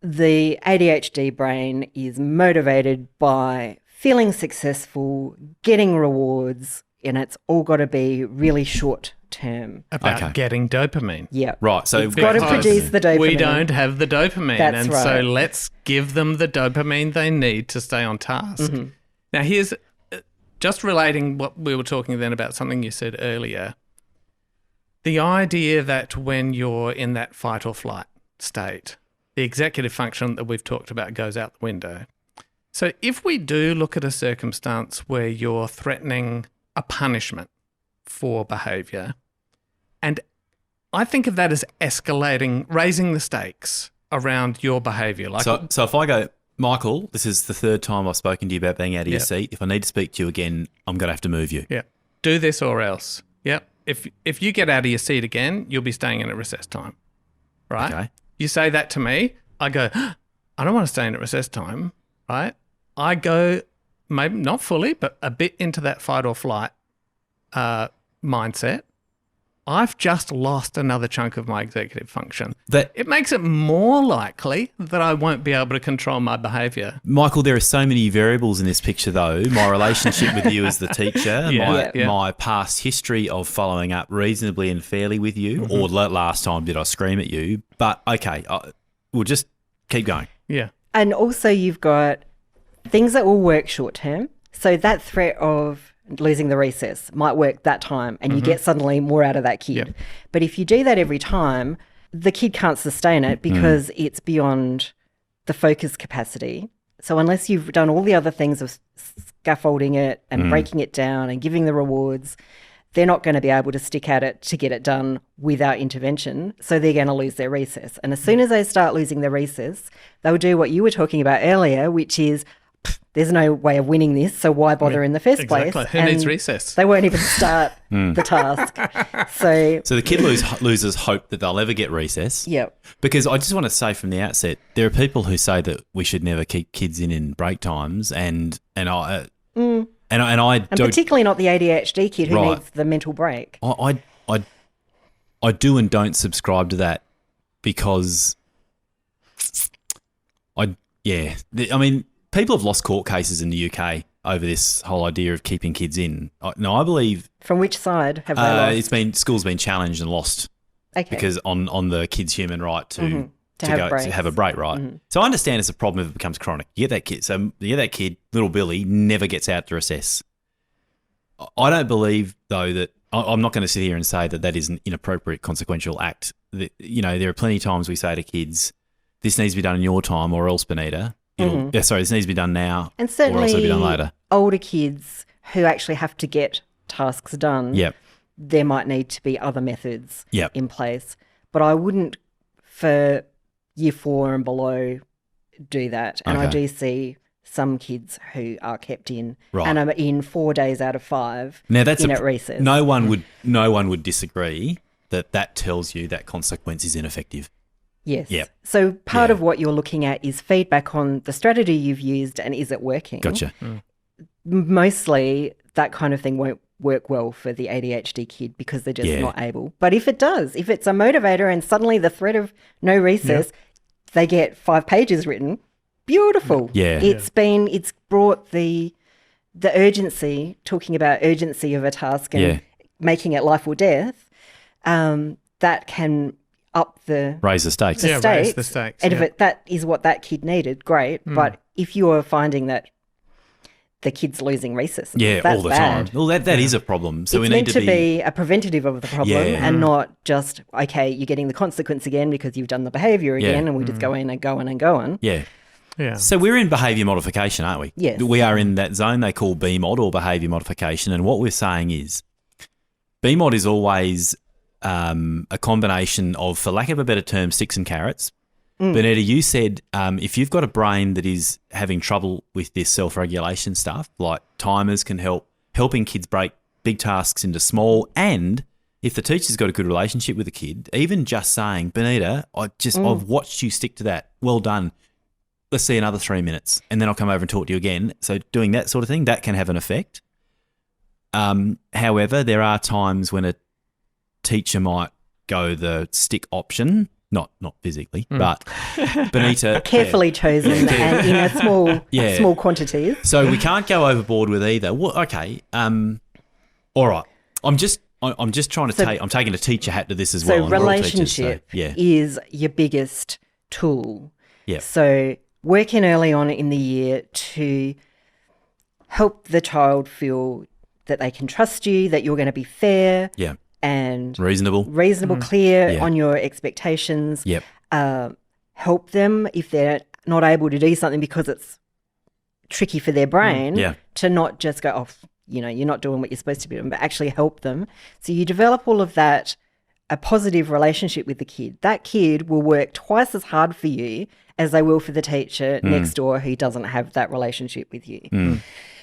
the ADHD brain is motivated by feeling successful, getting rewards, and it's all got to be really short term. About getting dopamine. Yeah. Right. So it's got to produce the dopamine. We don't have the dopamine. That's right. So let's give them the dopamine they need to stay on task. Now, here's just relating what we were talking then about something you said earlier. The idea that when you're in that fight or flight state, the executive function that we've talked about goes out the window. So if we do look at a circumstance where you're threatening a punishment for behaviour, and I think of that as escalating, raising the stakes around your behaviour. Like, so if I go, Michael, this is the third time I've spoken to you about being out of your seat. If I need to speak to you again, I'm going to have to move you. Yeah. Do this or else. Yep. If you get out of your seat again, you'll be staying in at recess time. Right? Okay. You say that to me, I go, I don't want to stay in at recess time, right? I go, maybe not fully, but a bit into that fight or flight mindset. I've just lost another chunk of my executive function. It makes it more likely that I won't be able to control my behaviour. Michael, there are so many variables in this picture, though. My relationship with you as the teacher, my past history of following up reasonably and fairly with you, or last time did I scream at you? But, okay, we'll just keep going. Yeah. And also you've got things that will work short term. So that threat of losing the recess might work that time and you get suddenly more out of that kid. Yep. But if you do that every time, the kid can't sustain it because it's beyond the focus capacity. So unless you've done all the other things of scaffolding it and breaking it down and giving the rewards, they're not going to be able to stick at it to get it done without intervention. So they're going to lose their recess. And as soon as they start losing their recess, they'll do what you were talking about earlier, which is, there's no way of winning this, so why bother in the first place? Who needs recess? They won't even start the task. So the kid loses hope that they'll ever get recess. Yep. Because I just want to say from the outset, there are people who say that we should never keep kids in break times, and I particularly not the ADHD kid who needs the mental break. I do and don't subscribe to that because people have lost court cases in the UK over this whole idea of keeping kids in. No, I believe. From which side have they lost? School's been challenged and lost. Okay. Because on the kid's human right to have a break, right? Mm-hmm. So I understand it's a problem if it becomes chronic. You get that kid, little Billy, never gets out to recess. I don't believe though that I'm not going to sit here and say that is an inappropriate consequential act. There are plenty of times we say to kids, "This needs to be done in your time, or else, Benita." This needs to be done now, and certainly or else it'll be done later. Older kids who actually have to get tasks done, there might need to be other methods in place. But I wouldn't, for year 4 and below, do that. And I do see some kids who are kept in and are in 4 days out of 5 now that's at recess. No one would disagree that tells you that consequence is ineffective. Yes. Yep. So part of what you're looking at is feedback on the strategy you've used and is it working? Gotcha. Mostly that kind of thing won't work well for the ADHD kid because they're just not able. But if it does, if it's a motivator and suddenly the threat of no recess, they get 5 pages written, beautiful. Yeah. It's brought the urgency, talking about urgency of a task and making it life or death, that can up raise the stakes. Raise the stakes. And if that is what that kid needed, great. But if you are finding that the kid's losing recess, all the time. Well, that is a problem. So it's we need to be a preventative of the problem and not just, okay, you're getting the consequence again because you've done the behaviour again and we just go in and go on and go on. Yeah. Yeah. So we're in behaviour modification, aren't we? Yes. We are in that zone they call BMOD or behaviour modification. And what we're saying is BMOD is always a combination of, for lack of a better term, sticks and carrots. Benita, you said if you've got a brain that is having trouble with this self-regulation stuff, like timers can helping kids break big tasks into small, and if the teacher's got a good relationship with the kid, even just saying, Benita, I've watched you stick to that. Well done. Let's see another 3 minutes, and then I'll come over and talk to you again. So doing that sort of thing, that can have an effect. However, there are times when teacher might go the stick option, not physically, but Benita carefully chosen and in a small quantities. So we can't go overboard with either. Well, okay, all right. I'm just trying to I'm taking a teacher hat to this as well. So relationship is your biggest tool. Yeah. So working early on in the year to help the child feel that they can trust you, that you're going to be fair. Yeah. And reasonable, clear on your expectations. Yep. Help them if they're not able to do something because it's tricky for their brain to not just go off, you're not doing what you're supposed to be doing, but actually help them. So you develop all of that, a positive relationship with the kid. That kid will work twice as hard for you as they will for the teacher next door who doesn't have that relationship with you.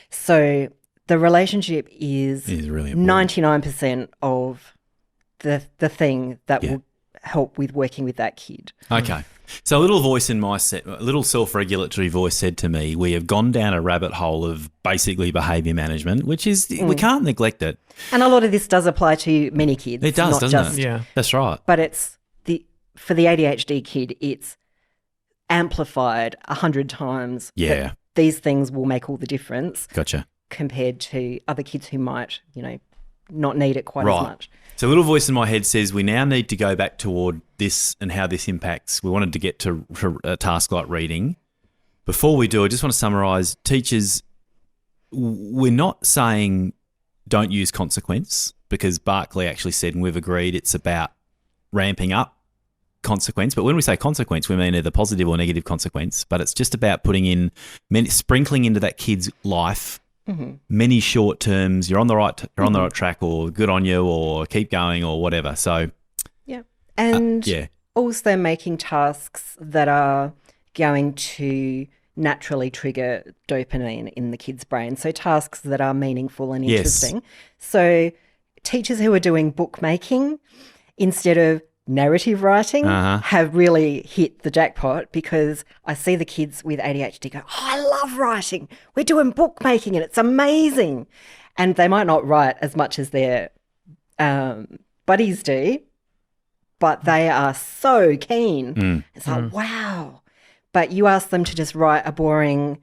So the relationship is really 99% of the thing that will help with working with that kid. Okay. So a little voice in my set, a little self-regulatory voice said to me, we have gone down a rabbit hole of basically behaviour management, which is, we can't neglect it. And a lot of this does apply to many kids. It does, doesn't it? Yeah. That's right. But for the ADHD kid, it's amplified 100 times. Yeah. These things will make all the difference. Gotcha. Compared to other kids who might, not need it quite as much. So a little voice in my head says we now need to go back toward this and how this impacts. We wanted to get to a task like reading. Before we do, I just want to summarise. Teachers, we're not saying don't use consequence because Barclay actually said, and we've agreed, it's about ramping up consequence. But when we say consequence, we mean either positive or negative consequence. But it's just about putting in, sprinkling into that kid's life many short terms. You're on the right track, or good on you, or keep going, or whatever. So and also making tasks that are going to naturally trigger dopamine in the kid's brain. So tasks that are meaningful and interesting. Yes. So teachers who are doing bookmaking instead of narrative writing have really hit the jackpot, because I see the kids with ADHD go, I love writing. We're doing bookmaking and it's amazing. And they might not write as much as their buddies do, but they are so keen. It's like, wow. But you ask them to just write a boring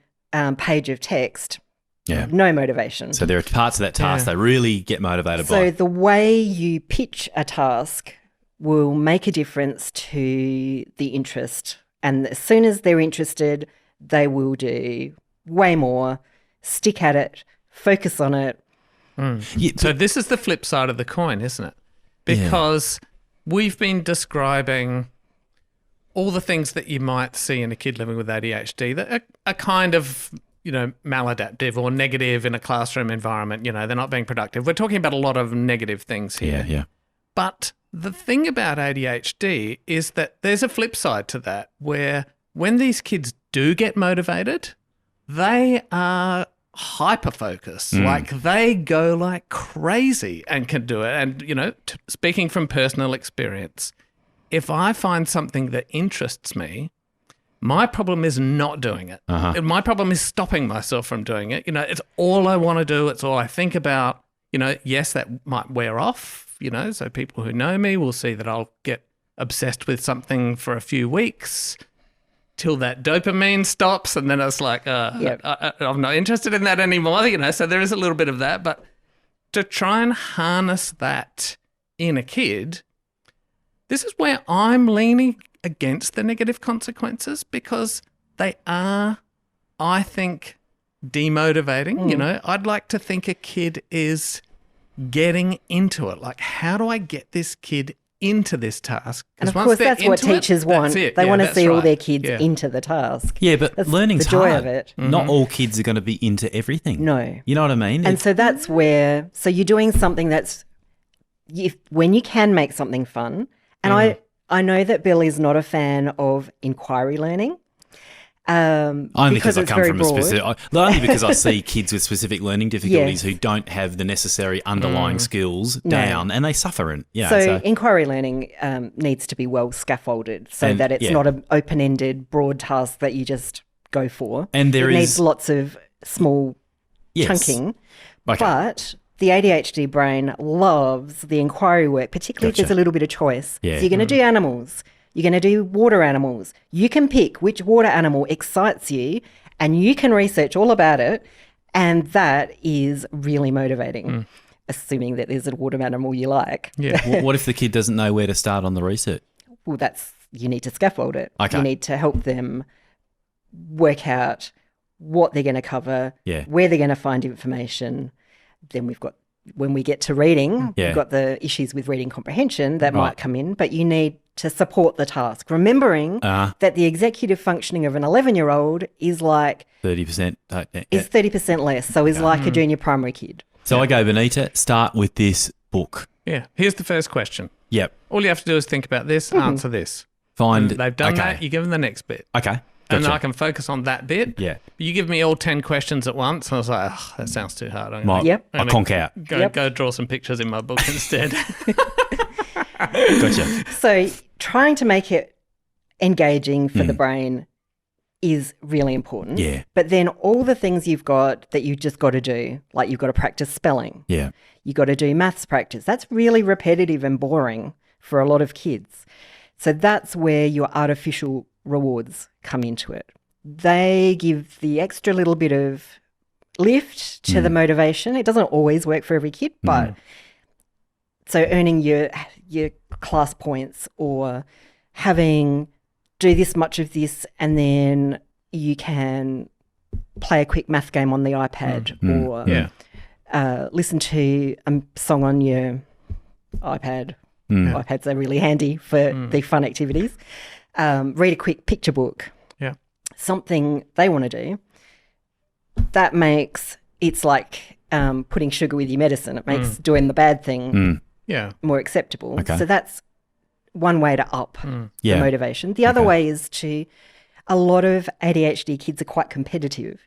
page of text. No motivation. So there are parts of that task they really get motivated by. So the way you pitch a task will make a difference to the interest. And as soon as they're interested, they will do way more, stick at it, focus on it. So this is the flip side of the coin, isn't it? Because we've been describing all the things that you might see in a kid living with ADHD that are kind of, maladaptive or negative in a classroom environment. They're not being productive. We're talking about a lot of negative things here. Yeah. But the thing about ADHD is that there's a flip side to that, where when these kids do get motivated, they are hyper-focused. Like they go like crazy and can do it. And, speaking from personal experience, if I find something that interests me, my problem is not doing it. My problem is stopping myself from doing it. It's all I want to do. It's all I think about. Yes, that might wear off. So people who know me will see that I'll get obsessed with something for a few weeks till that dopamine stops, and then it's like, I'm not interested in that anymore, So there is a little bit of that. But to try and harness that in a kid, this is where I'm leaning against the negative consequences, because they are, I think, demotivating. I'd like to think a kid is getting into it. Like, how do I get this kid into this task? And of course, that's what teachers want. They want to see all their kids into the task. Yeah, but that's learning's the joy hard. Of it. Not all kids are going to be into everything. No. You know what I mean? And so that's where, you're doing something that's, when you can make something fun. And I know that Bill is not a fan of inquiry learning. Only because I come from only because I see kids with specific learning difficulties who don't have the necessary underlying skills down, and they suffer in. So inquiry learning needs to be well scaffolded so that it's not an open-ended, broad task that you just go for. And it needs lots of small chunking. Okay. But the ADHD brain loves the inquiry work, particularly if there's a little bit of choice. Yeah. So you're going to do animals. You're going to do water animals. You can pick which water animal excites you and you can research all about it. And that is really motivating, assuming that there's a water animal you like. Yeah. What if the kid doesn't know where to start on the research? Well, you need to scaffold it. Okay. You need to help them work out what they're going to cover, where they're going to find information. Then when we get to reading, we've got the issues with reading comprehension that might come in, but you need to support the task. Remembering that the executive functioning of an 11-year-old is like 30%. Is 30% less, so is like a junior primary kid. So I go, Benita, start with this book. Yeah. Here's the first question. Yep. All you have to do is think about this, answer this. Find. They've done that, you give them the next bit. Okay. And Gotcha. I can focus on that bit. Yeah. You give me all 10 questions at once, and I was like, oh, that sounds too hard. I'll conk out. Go draw some pictures in my book instead. Gotcha. So trying to make it engaging for the brain is really important. Yeah. But then all the things you've got that you just got to do, like you've got to practice spelling. Yeah. You've got to do maths practice. That's really repetitive and boring for a lot of kids. So that's where your artificial rewards come into it. They give the extra little bit of lift to the motivation. It doesn't always work for every kid, but so earning your class points or having do this much of this and then you can play a quick math game on the iPad or listen to a song on your iPad. iPads are really handy for the fun activities. Read a quick picture book. Yeah. Something they want to do. That makes, it's like putting sugar with your medicine. It makes doing the bad thing more acceptable. Okay. So that's one way to up the motivation. The other way is a lot of ADHD kids are quite competitive,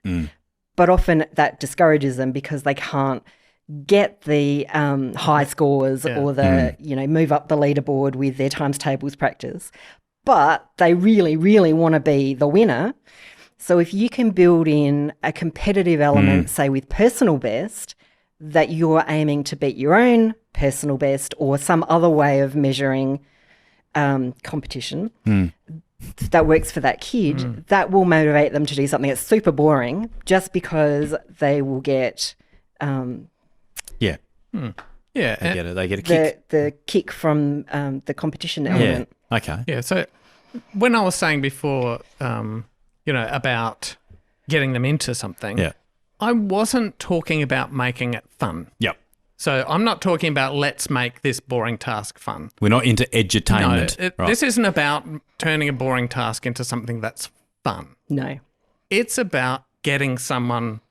but often that discourages them because they can't get the high scores or the, move up the leaderboard with their times tables practice. But they really, really want to be the winner. So if you can build in a competitive element, say with personal best, that you're aiming to beat your own personal best or some other way of measuring competition that works for that kid, that will motivate them to do something that's super boring just because they will get Yeah. Yeah. They get a kick. the kick from the competition element. Yeah. Okay. Yeah. So when I was saying before, about getting them into something, I wasn't talking about making it fun. Yep. So I'm not talking about let's make this boring task fun. We're not into edutainment. No, this isn't about turning a boring task into something that's fun. No. It's about getting someone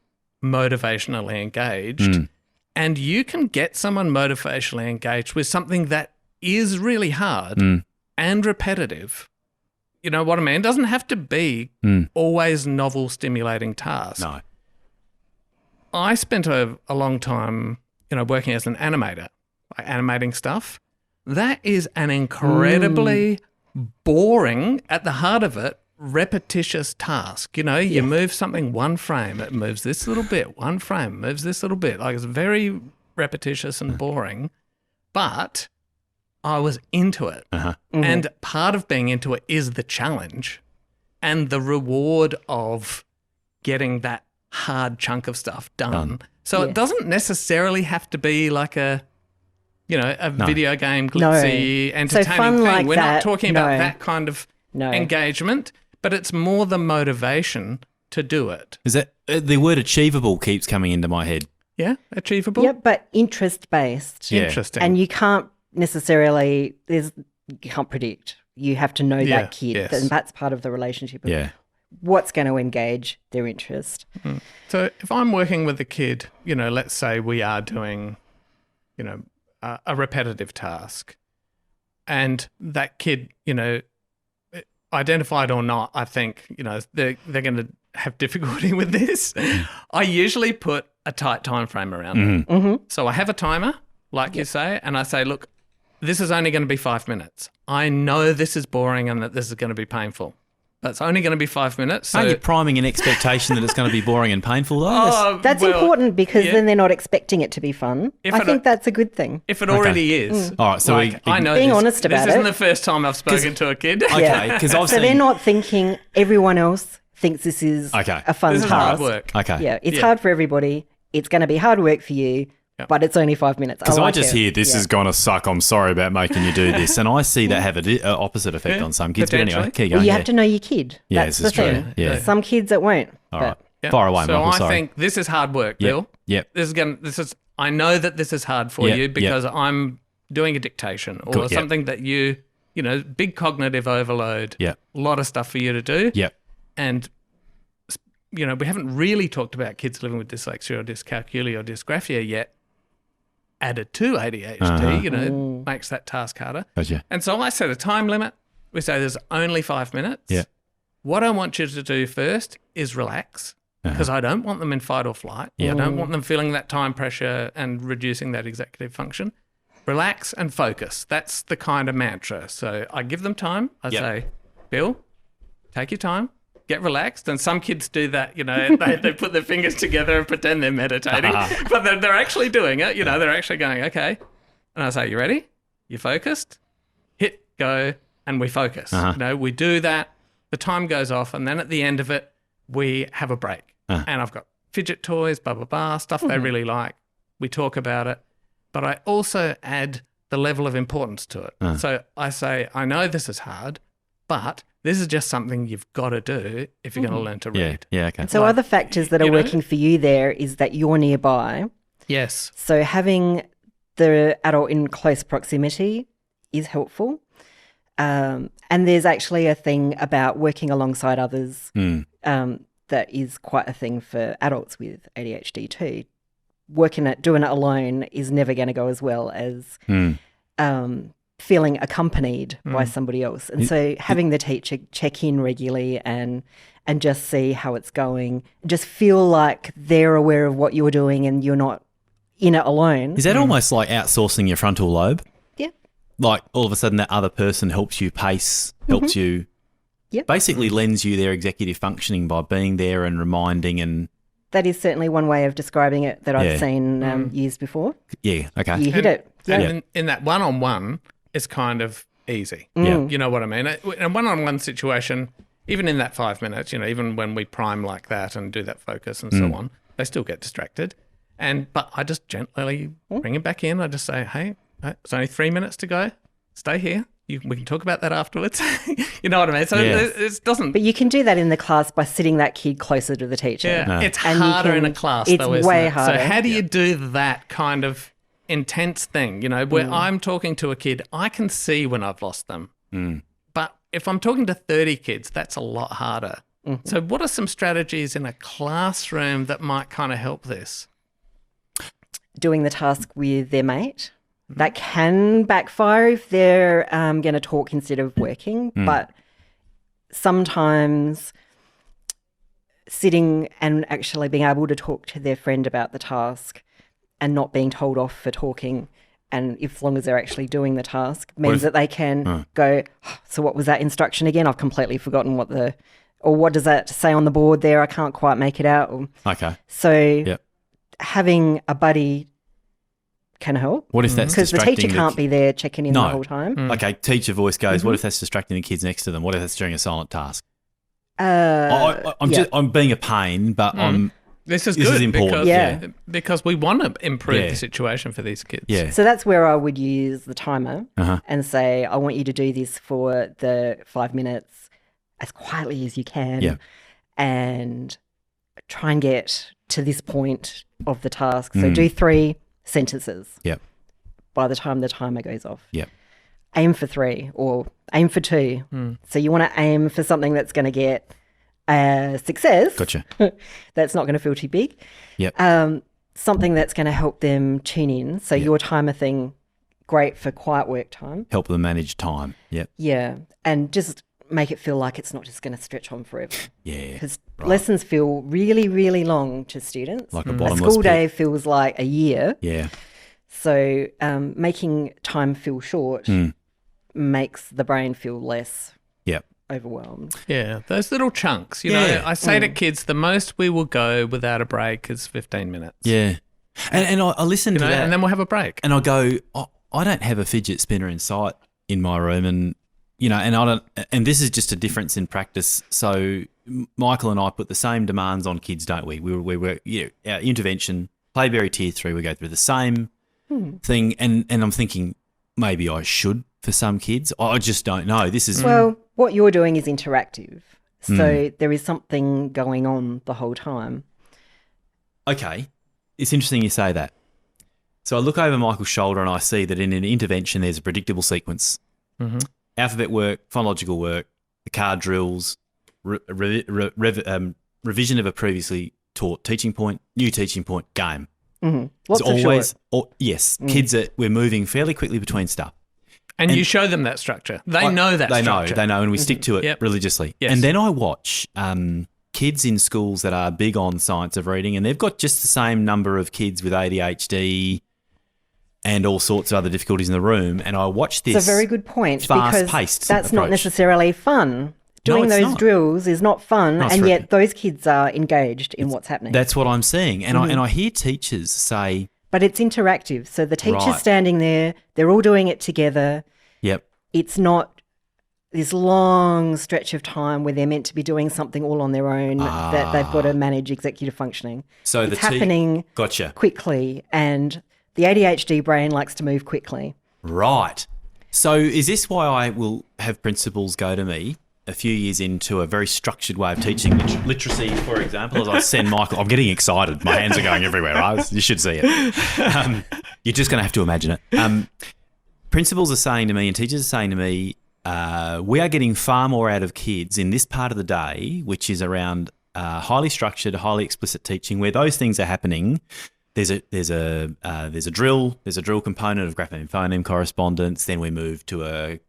motivationally engaged. And you can get someone motivationally engaged with something that is really hard and repetitive. You know what I mean? It doesn't have to be always novel, stimulating tasks. No. I spent a long time, working as an animator, like animating stuff. That is an incredibly boring, at the heart of it, repetitious task. You move something one frame, it moves this little bit, one frame, moves this little bit. Like it's very repetitious and boring, but I was into it. And part of being into it is the challenge and the reward of getting that hard chunk of stuff done. So it doesn't necessarily have to be like a video game, glitzy, entertaining thing. Like We're that, not talking about that kind of engagement, but it's more the motivation to do it. Is that the word achievable keeps coming into my head? Yeah, achievable. Yeah, but interest-based. Yeah. Interesting. And you can't necessarily, you can't predict. You have to know that kid. Yes. And that's part of the relationship. Of what's going to engage their interest. So if I'm working with a kid, let's say we are doing, a repetitive task and that kid, identified or not, I think, they're going to have difficulty with this. I usually put a tight time frame around it. So I have a timer, like you say, and I say, look, this is only going to be 5 minutes. I know this is boring and that this is going to be painful. but it's only going to be 5 minutes. So Aren't you priming an expectation that it's going to be boring and painful, though? That's important because then they're not expecting it to be fun. I think that's a good thing. If it already is. All right, so I know being honest about this isn't it. the first time I've spoken to a kid. Okay, because I've So seen... they're not thinking everyone else thinks this is a fun This is hard task. work. Okay. Yeah, it's hard for everybody. It's going to be hard work for you, but it's only 5 minutes. Because I like just it. hear this is going to suck. I'm sorry about making you do this. And I see that have an opposite effect on some kids. But anyway, Potentially. keep going. Well, you have to know your kid. Yeah, That's this is the thing. true. Yeah. Some kids it won't. All but right. Yeah. Fire away, So Michael. I Sorry. think this is hard work, Bill. Yep. I know that this is hard for you because I'm doing a dictation or something that big cognitive overload. Yep. A lot of stuff for you to do. Yep. And we haven't really talked about kids living with dyslexia or dyscalculia or dysgraphia yet. Added to ADHD, makes that task harder. Gotcha. And so I set a time limit. We say there's only 5 minutes. Yeah. What I want you to do first is relax because I don't want them in fight or flight. Yeah. I don't want them feeling that time pressure and reducing that executive function. Relax and focus. That's the kind of mantra. So I give them time. I say, Bill, take your time. Get relaxed. And some kids do that, they put their fingers together and pretend they're meditating, but they're actually doing it. They're actually going, okay. And I say, you ready? You focused? Hit go, and we focus. We do that. The time goes off, and then at the end of it, we have a break. And I've got fidget toys, blah, blah, blah, stuff they really like. We talk about it. But I also add the level of importance to it. So I say, I know this is hard, but this is just something you've got to do if you're going to learn to read. Yeah, okay. So other factors that are working for you there is that you're nearby. Yes. So having the adult in close proximity is helpful. And there's actually a thing about working alongside others that is quite a thing for adults with ADHD too. Doing it alone is never going to go as well as feeling accompanied by somebody else. And so having the teacher check in regularly and just see how it's going, just feel like they're aware of what you're doing and you're not in it alone. Is that almost like outsourcing your frontal lobe? Yeah. Like all of a sudden that other person helps you pace, helps you, basically lends you their executive functioning by being there and reminding and... That is certainly one way of describing it that I've seen used before. Yeah, okay. You hit it. And in that one-on-one, it's kind of easy. Yeah. You know what I mean? In a one-on-one situation, even in that 5 minutes, even when we prime like that and do that focus and so on, they still get distracted. But I just gently bring it back in. I just say, hey, it's only 3 minutes to go. Stay here. We can talk about that afterwards. You know what I mean? So it doesn't... But you can do that in the class by sitting that kid closer to the teacher. Yeah, it's harder in a class, though, isn't it? It's way harder. So how do you do that kind of intense thing, where I'm talking to a kid, I can see when I've lost them. But if I'm talking to 30 kids, that's a lot harder. So what are some strategies in a classroom that might kind of help this? Doing the task with their mate. That can backfire if they're going to talk instead of working, but sometimes sitting and actually being able to talk to their friend about the task and not being told off for talking, and as long as they're actually doing the task, means that they can go, so what was that instruction again? I've completely forgotten or what does that say on the board there? I can't quite make it out. Okay. So having a buddy can help. What if that's because the distracting teacher can't be there checking in the whole time. Okay, teacher voice goes, what if that's distracting the kids next to them? What if that's during a silent task? I'm being a pain, but This is important. because we want to improve the situation for these kids. Yeah. So that's where I would use the timer and say, I want you to do this for the 5 minutes as quietly as you can and try and get to this point of the task. So do 3 sentences by the time the timer goes off. Aim for 3 or aim for 2. So you want to aim for something that's going to get success. Gotcha. That's not going to feel too big. Something that's going to help them tune in. So your timer thing, great for quiet work time. Help them manage time. Yeah. And just make it feel like it's not just going to stretch on forever. Yeah. Because lessons feel really, really long to students. Like a A bottomless school day pit. feels like a year. Yeah. So making time feel short makes the brain feel less overwhelmed. Yeah, those little chunks. You know, I say to kids, the most we will go without a break is 15 minutes. Yeah. And I listen to that. And then we'll have a break. And I go, I don't have a fidget spinner in sight in my room, and and this is just a difference in practice. So Michael and I put the same demands on kids, don't we? We were our intervention, Playberry Tier 3, we go through the same thing, and I'm thinking maybe I should for some kids. I just don't know. This is Well, what you're doing is interactive, so there is something going on the whole time. Okay. It's interesting you say that. So I look over Michael's shoulder and I see that in an intervention there's a predictable sequence. Mm-hmm. Alphabet work, phonological work, the card drills, revision of a previously taught teaching point, new teaching point, game. Mm-hmm. Lots it's of always, short. Yes, kids we're moving fairly quickly between stuff. And you show them that structure. They know that structure. They know, and we stick to it religiously. Yes. And then I watch kids in schools that are big on science of reading, and they've got just the same number of kids with ADHD and all sorts of other difficulties in the room. And I watch this. It's a very good point, fast-paced because that's approach. not necessarily fun. Doing those drills is not fun, and yet those kids are engaged in what's happening. That's what I'm seeing. And I hear teachers say... But it's interactive. So the teacher's standing there, they're all doing it together. Yep. It's not this long stretch of time where they're meant to be doing something all on their own that they've got to manage executive functioning. So it's happening quickly, and the ADHD brain likes to move quickly. Right. So is this why I will have principals go to me a few years into a very structured way of teaching literacy, for example, as I send Michael... I'm getting excited. My hands are going everywhere, right? You should see it. You're just going to have to imagine it. Principals are saying to me and teachers are saying to me, we are getting far more out of kids in this part of the day, which is around highly structured, highly explicit teaching, where those things are happening. There's a drill component of grapheme phoneme correspondence. Then we move to a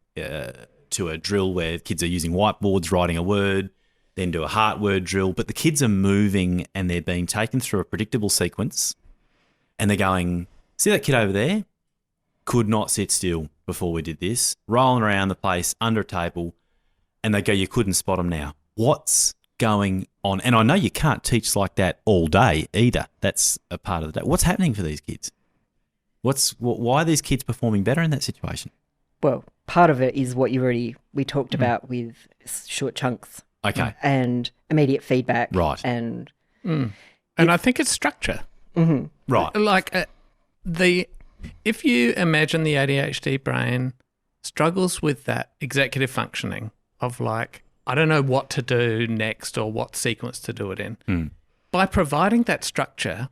drill where kids are using whiteboards, writing a word. Then do a heart word drill. But the kids are moving and they're being taken through a predictable sequence, and they're going, see that kid over there? Could not sit still before we did this, rolling around the place under a table, and they go, you couldn't spot them now. What's going on? And I know you can't teach like that all day either. That's a part of the day. What's happening for these kids? Why are these kids performing better in that situation? Well, part of it is what we talked about with short chunks. Okay. And immediate feedback. Right. And I think it's structure. Mm-hmm. Right. Like if you imagine the ADHD brain struggles with that executive functioning of like, I don't know what to do next or what sequence to do it in. By providing that structure,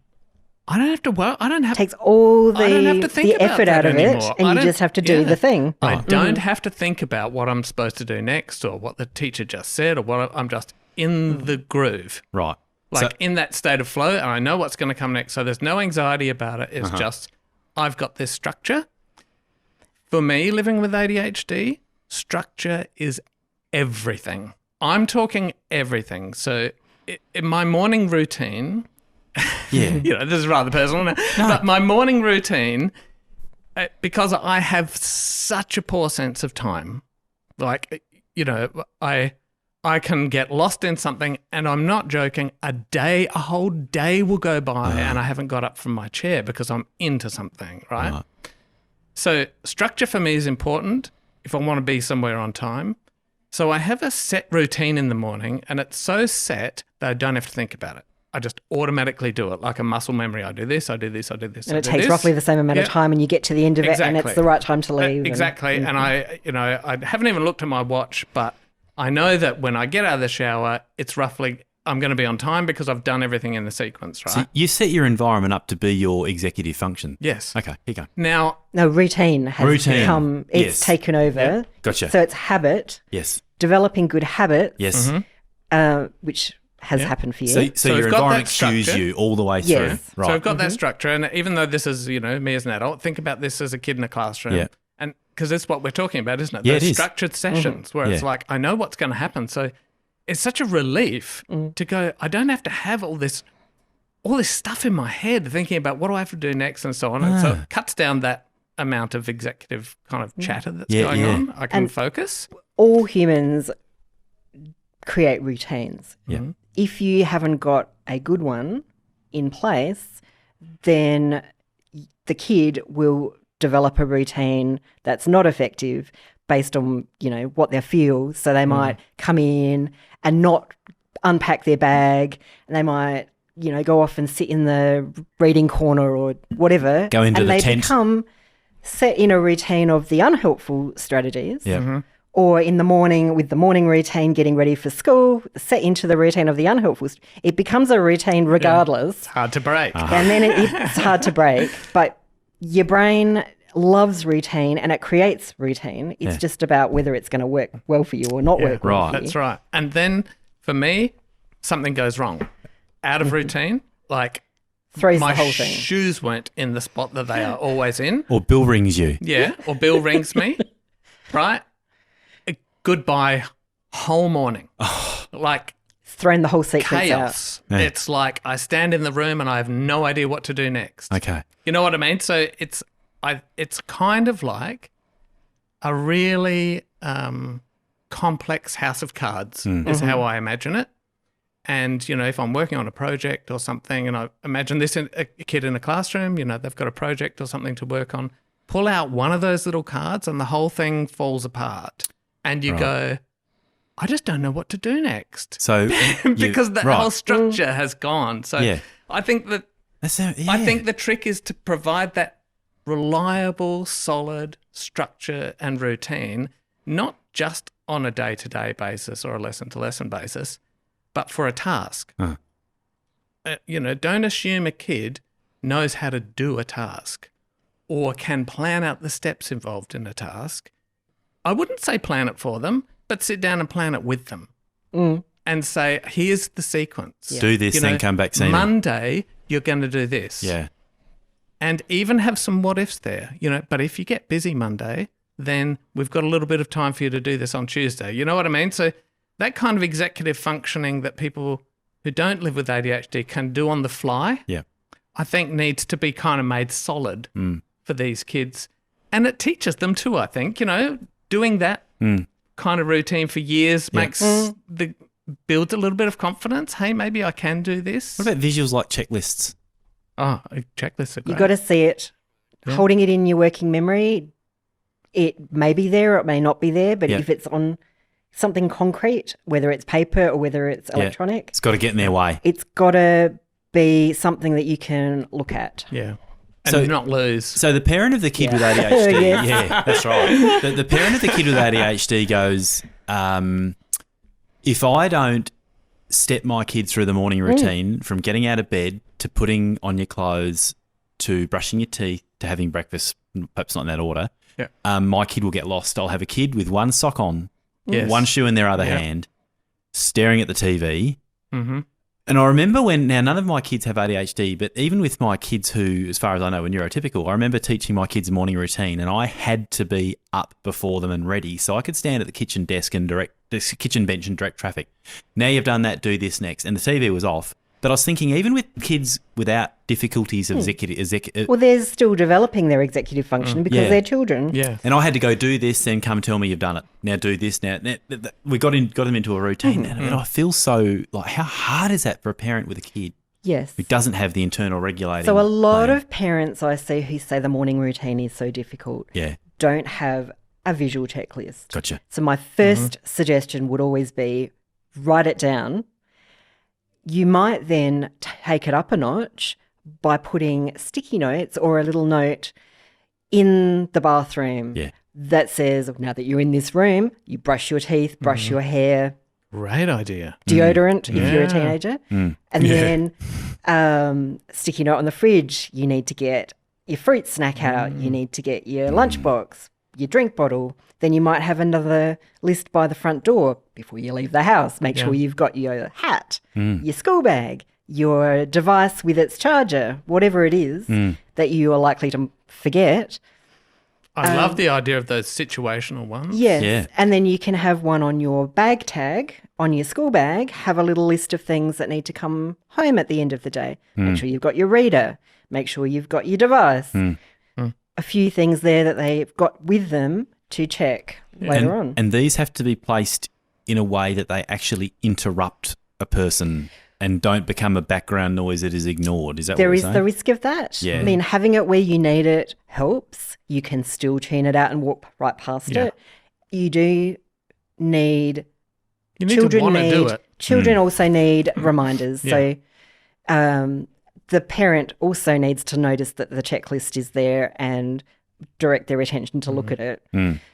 I don't have to work. Takes all the think about effort out of anymore. it, and you just have to do the thing. I don't have to think about what I'm supposed to do next or what the teacher just said or what I'm just in the groove. Right. Like in that state of flow, and I know what's going to come next. So there's no anxiety about it. It's just, I've got this structure. For me, living with ADHD, structure is everything. I'm talking everything. So in my morning routine, this is rather personal, but my morning routine, because I have such a poor sense of time, like, I can get lost in something, and I'm not joking, a whole day will go by and I haven't got up from my chair because I'm into something, right? So structure for me is important if I want to be somewhere on time. So I have a set routine in the morning, and it's so set that I don't have to think about it. I just automatically do it like a muscle memory. I do this, I do this, I do this. And it takes roughly the same amount of time, and you get to the end of it and it's the right time to leave. Exactly. And I haven't even looked at my watch, but I know that when I get out of the shower, it's roughly, I'm going to be on time because I've done everything in the sequence, right? So you set your environment up to be your executive function. Yes. Okay, here you go. Now, routine has become, it's taken over. Yep. Gotcha. So it's habit. Yes. Developing good habits. Yes. Which has happened for you. So your environment cues you all the way through. Yes. Right. So I've got that structure, and even though this is, me as an adult, think about this as a kid in a classroom. Yeah. And because that's what we're talking about, isn't it? Yeah, Those it is. structured sessions where it's like, I know what's going to happen. So it's such a relief to go, I don't have to have all this stuff in my head thinking about what do I have to do next and so on. And so it cuts down that amount of executive kind of chatter that's going on. I can focus. All humans create routines. Yeah. If you haven't got a good one in place, then the kid will develop a routine that's not effective based on, what they feel. So they might come in and not unpack their bag, and they might, go off and sit in the reading corner or whatever. Go into and the they tent. become set in a routine of the unhelpful strategies. Yeah. Or in the morning with the morning routine, getting ready for school, set into the routine of the unhelpful. It becomes a routine regardless. It's hard to break. And then it's hard to break. But your brain loves routine and it creates routine. It's just about whether it's going to work well for you or not work well for you. That's right. And then for me, something goes wrong. Out of routine, like Throws my the whole thing. shoes weren't in the spot that they are always in. Or Bill rings you. Yeah. Or Bill rings me, right? Goodbye whole morning. Like Thrown the whole sequence chaos. Yeah. It's like I stand in the room and I have no idea what to do next. Okay. You know what I mean? So it's kind of like a really complex house of cards is how I imagine it. And, if I'm working on a project or something, and I imagine this in a kid in a classroom, they've got a project or something to work on, pull out one of those little cards and the whole thing falls apart. And you go, I just don't know what to do next. So because the whole structure has gone. So I think that I think the trick is to provide that reliable, solid structure and routine, not just on a day-to-day basis or a lesson-to-lesson basis, but for a task. Don't assume a kid knows how to do a task or can plan out the steps involved in a task. I wouldn't say plan it for them, but sit down and plan it with them and say, here's the sequence. Do this, then come back, see me. Monday, you're going to do this. Yeah. And even have some what ifs there, but if you get busy Monday, then we've got a little bit of time for you to do this on Tuesday. You know what I mean? So that kind of executive functioning that people who don't live with ADHD can do on the fly, I think needs to be kind of made solid for these kids. And it teaches them too, I think, doing that kind of routine for years builds a little bit of confidence. Hey, maybe I can do this. What about visuals like checklists? Oh, checklists are great. You've got to see it. Holding it in your working memory, it may be there or it may not be there, but if it's on something concrete, whether it's paper or whether it's electronic, it's got to get in their way. It's got to be something that you can look at. Yeah. And not lose. So the parent of the kid with ADHD, that's right. The parent of the kid with ADHD goes, if I don't step my kid through the morning routine from getting out of bed to putting on your clothes to brushing your teeth to having breakfast, perhaps not in that order, my kid will get lost. I'll have a kid with one sock on, one shoe in their other hand, staring at the TV. Mm-hmm. And I remember now none of my kids have ADHD, but even with my kids who, as far as I know, were neurotypical, I remember teaching my kids a morning routine and I had to be up before them and ready so I could stand at the kitchen desk and kitchen bench and direct traffic. Now you've done that, do this next. And the TV was off. But I was thinking, even with kids without difficulties of well, they're still developing their executive function because they're children. Yeah. And I had to go do this, then come tell me you've done it. Now do this. Now we got them into a routine. And I feel so like, how hard is that for a parent with a kid? Yes. Who doesn't have the internal regulating. So a lot of parents I see who say the morning routine is so difficult don't have a visual checklist. Gotcha. So my first suggestion would always be write it down. You might then take it up a notch by putting sticky notes or a little note in the bathroom that says, now that you're in this room, you brush your teeth, brush your hair. Great idea. Deodorant if you're a teenager. And then sticky note on the fridge, you need to get your fruit snack out, you need to get your lunchbox, your drink bottle. Then you might have another list by the front door before you leave the house. Make sure you've got your hat, your school bag, your device with its charger, whatever it is that you are likely to forget. I love the idea of those situational ones. Yes. Yeah. And then you can have one on your bag tag, on your school bag, have a little list of things that need to come home at the end of the day. Make sure you've got your reader. Make sure you've got your device. A few things there that they've got with them to check later on. And these have to be placed in a way that they actually interrupt a person and don't become a background noise that is ignored. Is that there what is you're saying? the risk of that. Yeah. I mean, having it where you need it helps. You can still tune it out and walk right past it. You do need... You need to want to do it. Children also need reminders. So the parent also needs to notice that the checklist is there and direct their attention to look at it.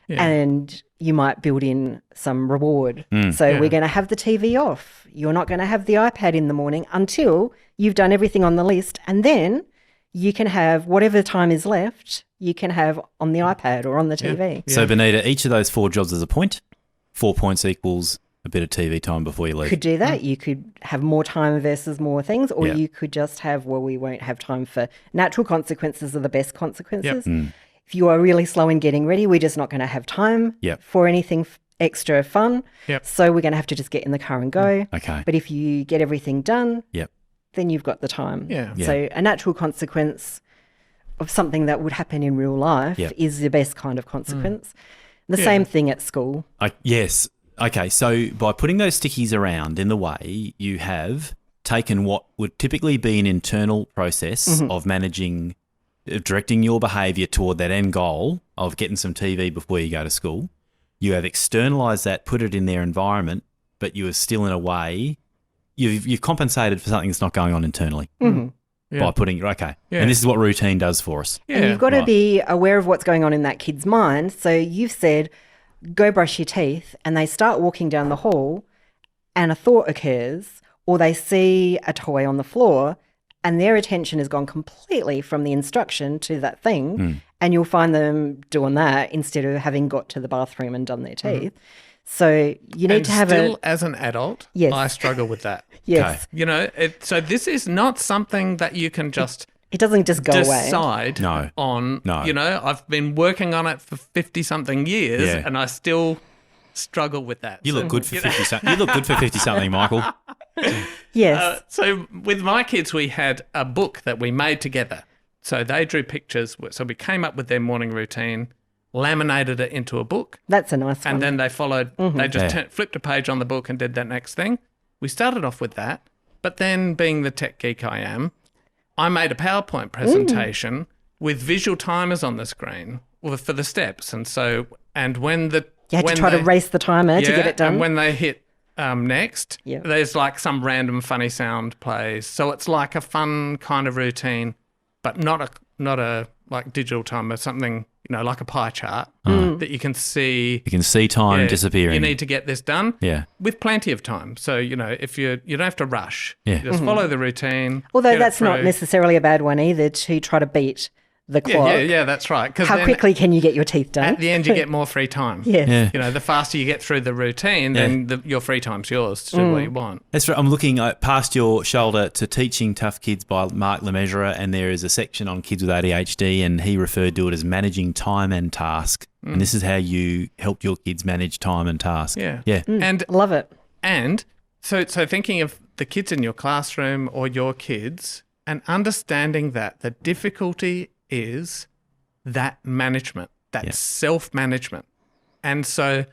And you might build in some reward. So we're going to have the TV off. You're not going to have the iPad in the morning until you've done everything on the list, and then you can have whatever time is left, you can have on the iPad or on the TV. So, Benita, each of those 4 jobs is a point. 4 points equals a bit of TV time before you leave. Could do that. You could have more time versus more things, or you could just have, well, we won't have time for natural consequences are the best consequences. If you are really slow in getting ready, we're just not going to have time for anything extra fun. So we're going to have to just get in the car and go. Okay. But if you get everything done, then you've got the time. So a natural consequence of something that would happen in real life is the best kind of consequence. The same thing at school. Yes. Okay, so by putting those stickies around in the way, you have taken what would typically be an internal process of managing, directing your behaviour toward that end goal of getting some TV before you go to school. You have externalised that, put it in their environment, but you are still in a way, you've compensated for something that's not going on internally by putting, and this is what routine does for us. And you've got to be aware of what's going on in that kid's mind. So you've said, go brush your teeth, and they start walking down the hall and a thought occurs, or they see a toy on the floor and their attention has gone completely from the instruction to that thing, and you'll find them doing that instead of having got to the bathroom and done their teeth. So you need to have as an adult, I struggle with that. Yes. You know, so this is not something that you can just... It doesn't just go away. Decide on, you know, I've been working on it for 50-something years and I still struggle with that. You look good for 50-something. You look good for 50-something, Michael. Yes. So with my kids, we had a book that we made together. So they drew pictures. So we came up with their morning routine, laminated it into a book. That's a nice one. And then they followed, they just flipped a page on the book and did that next thing. We started off with that. But then being the tech geek I am, I made a PowerPoint presentation with visual timers on the screen for the steps. And so, and when the... You had to try to race the timer to get it done. And when they hit next, there's like some random funny sound plays. So it's like a fun kind of routine, but not a like digital timer, something, you know, like a pie chart that you can see. You can see time disappearing. You need to get this done with plenty of time. So, you know, if you don't have to rush. You just follow the routine. Although that's not necessarily a bad one either, to try to beat the clock. Yeah, that's right. How quickly can you get your teeth done? At the end, you get more free time. Yes. You know, the faster you get through the routine, then your free time's yours to do what you want. That's right. I'm looking past your shoulder to Teaching Tough Kids by Mark Lemessurier, and there is a section on kids with ADHD, and he referred to it as managing time and task. And this is how you helped your kids manage time and task. Yeah. And love it. And so thinking of the kids in your classroom or your kids and understanding that the difficulty is that management, that self-management. And so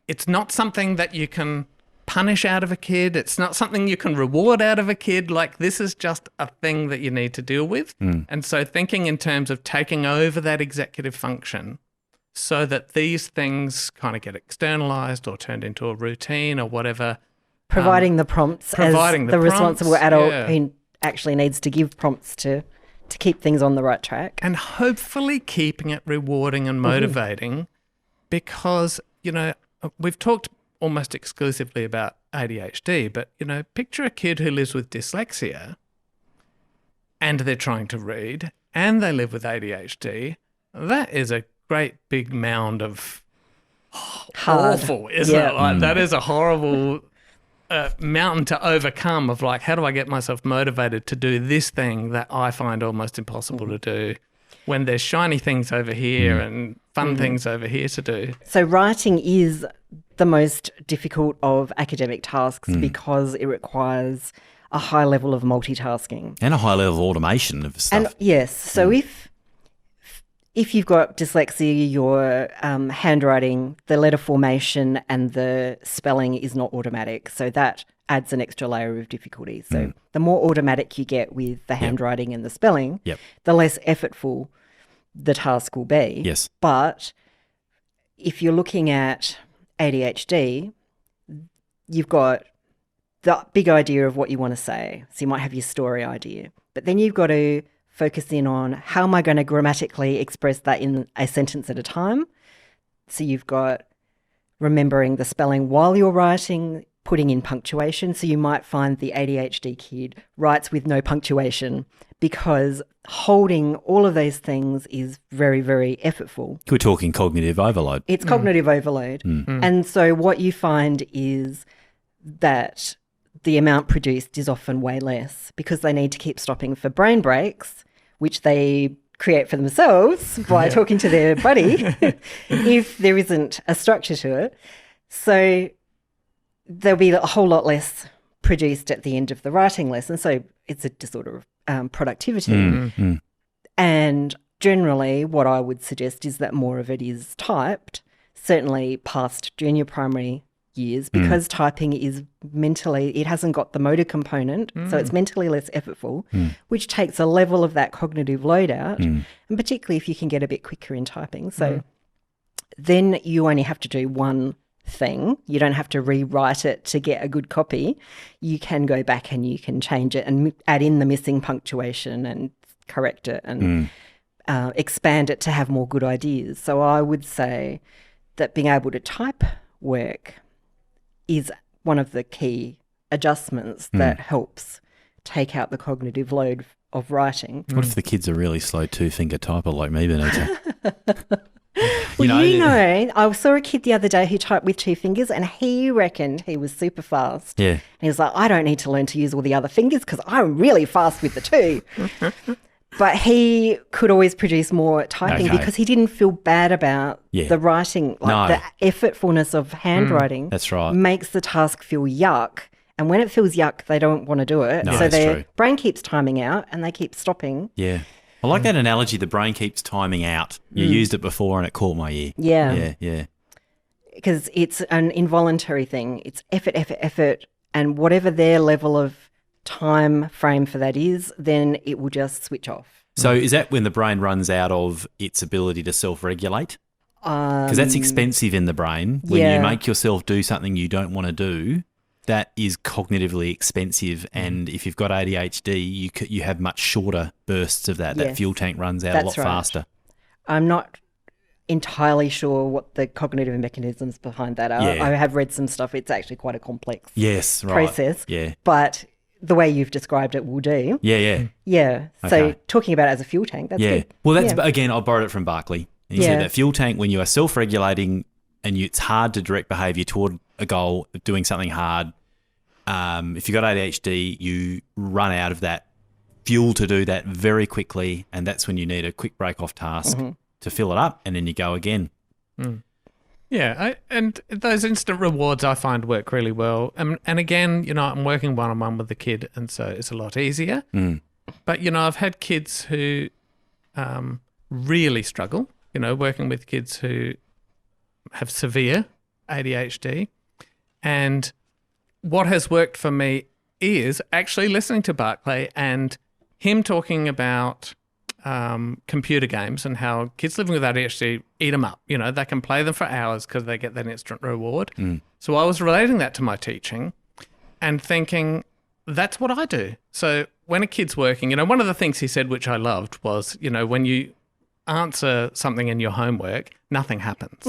it's not something that you can punish out of a kid. It's not something you can reward out of a kid. Like, this is just a thing that you need to deal with. And so thinking in terms of taking over that executive function so that these things kind of get externalized or turned into a routine or whatever. Providing the prompts as the responsible adult who actually needs to give prompts to keep things on the right track. And hopefully keeping it rewarding and motivating because, you know, we've talked almost exclusively about ADHD, but, you know, picture a kid who lives with dyslexia and they're trying to read and they live with ADHD. That is a great big mound of awful, isn't it? Like, that is a horrible... mountain to overcome of like, how do I get myself motivated to do this thing that I find almost impossible to do when there's shiny things over here and fun things over here to do. So writing is the most difficult of academic tasks because it requires a high level of multitasking. And a high level of automation of stuff. And yes, so if if you've got dyslexia, your handwriting, the letter formation and the spelling is not automatic. So that adds an extra layer of difficulty. So the more automatic you get with the handwriting and the spelling, the less effortful the task will be. Yes. But if you're looking at ADHD, you've got the big idea of what you want to say. So you might have your story idea. But then you've got to focus in on how am I going to grammatically express that in a sentence at a time. So you've got remembering the spelling while you're writing, putting in punctuation. So you might find the ADHD kid writes with no punctuation because holding all of those things is very, very effortful. We're talking cognitive overload. It's cognitive overload. And so what you find is that the amount produced is often way less because they need to keep stopping for brain breaks, which they create for themselves by talking to their buddy if there isn't a structure to it. So there'll be a whole lot less produced at the end of the writing lesson. So it's a disorder of productivity. And generally what I would suggest is that more of it is typed, certainly past junior primary years, because typing is mentally, it hasn't got the motor component, so it's mentally less effortful, which takes a level of that cognitive load out, and particularly if you can get a bit quicker in typing. So then you only have to do one thing. You don't have to rewrite it to get a good copy. You can go back and you can change it and add in the missing punctuation and correct it and expand it to have more good ideas. So I would say that being able to type work is one of the key adjustments that helps take out the cognitive load of writing. What if the kid's a really slow two-finger typer like me, Benita? I saw a kid the other day who typed with two fingers and he reckoned he was super fast. Yeah. And he was like, I don't need to learn to use all the other fingers because I'm really fast with the two. But he could always produce more typing because he didn't feel bad about the writing. The effortfulness of handwriting that's right. makes the task feel yuck. And when it feels yuck, they don't want to do it. No, so their true. brain keeps timing out and they keep stopping. Yeah. I like that analogy, the brain keeps timing out. You used it before and it caught my ear. Yeah. Yeah. Because it's an involuntary thing. It's effort. And whatever their level of time frame for that is, then it will just switch off. So is that when the brain runs out of its ability to self-regulate? Because that's expensive in the brain. When you make yourself do something you don't want to do, that is cognitively expensive. And if you've got ADHD, you have much shorter bursts of that. That fuel tank runs out a lot faster. I'm not entirely sure what the cognitive mechanisms behind that are. Yeah. I have read some stuff. It's actually quite a complex process. Yeah. But the way you've described it will do. Yeah. So talking about it as a fuel tank, that's good. Well, that's again, I borrowed it from Barclay. He said that fuel tank, when you are self-regulating and it's hard to direct behaviour toward a goal, doing something hard, if you've got ADHD, you run out of that fuel to do that very quickly, and that's when you need a quick break-off task to fill it up, and then you go again. Yeah, and those instant rewards I find work really well. And again, I'm working one-on-one with the kid, and so it's a lot easier. But, I've had kids who really struggle, working with kids who have severe ADHD. And what has worked for me is actually listening to Barclay and him talking about computer games and how kids living with ADHD eat them up. They can play them for hours because they get that instant reward. So I was relating that to my teaching and thinking, that's what I do. So when a kid's working, one of the things he said, which I loved, was, when you answer something in your homework, nothing happens.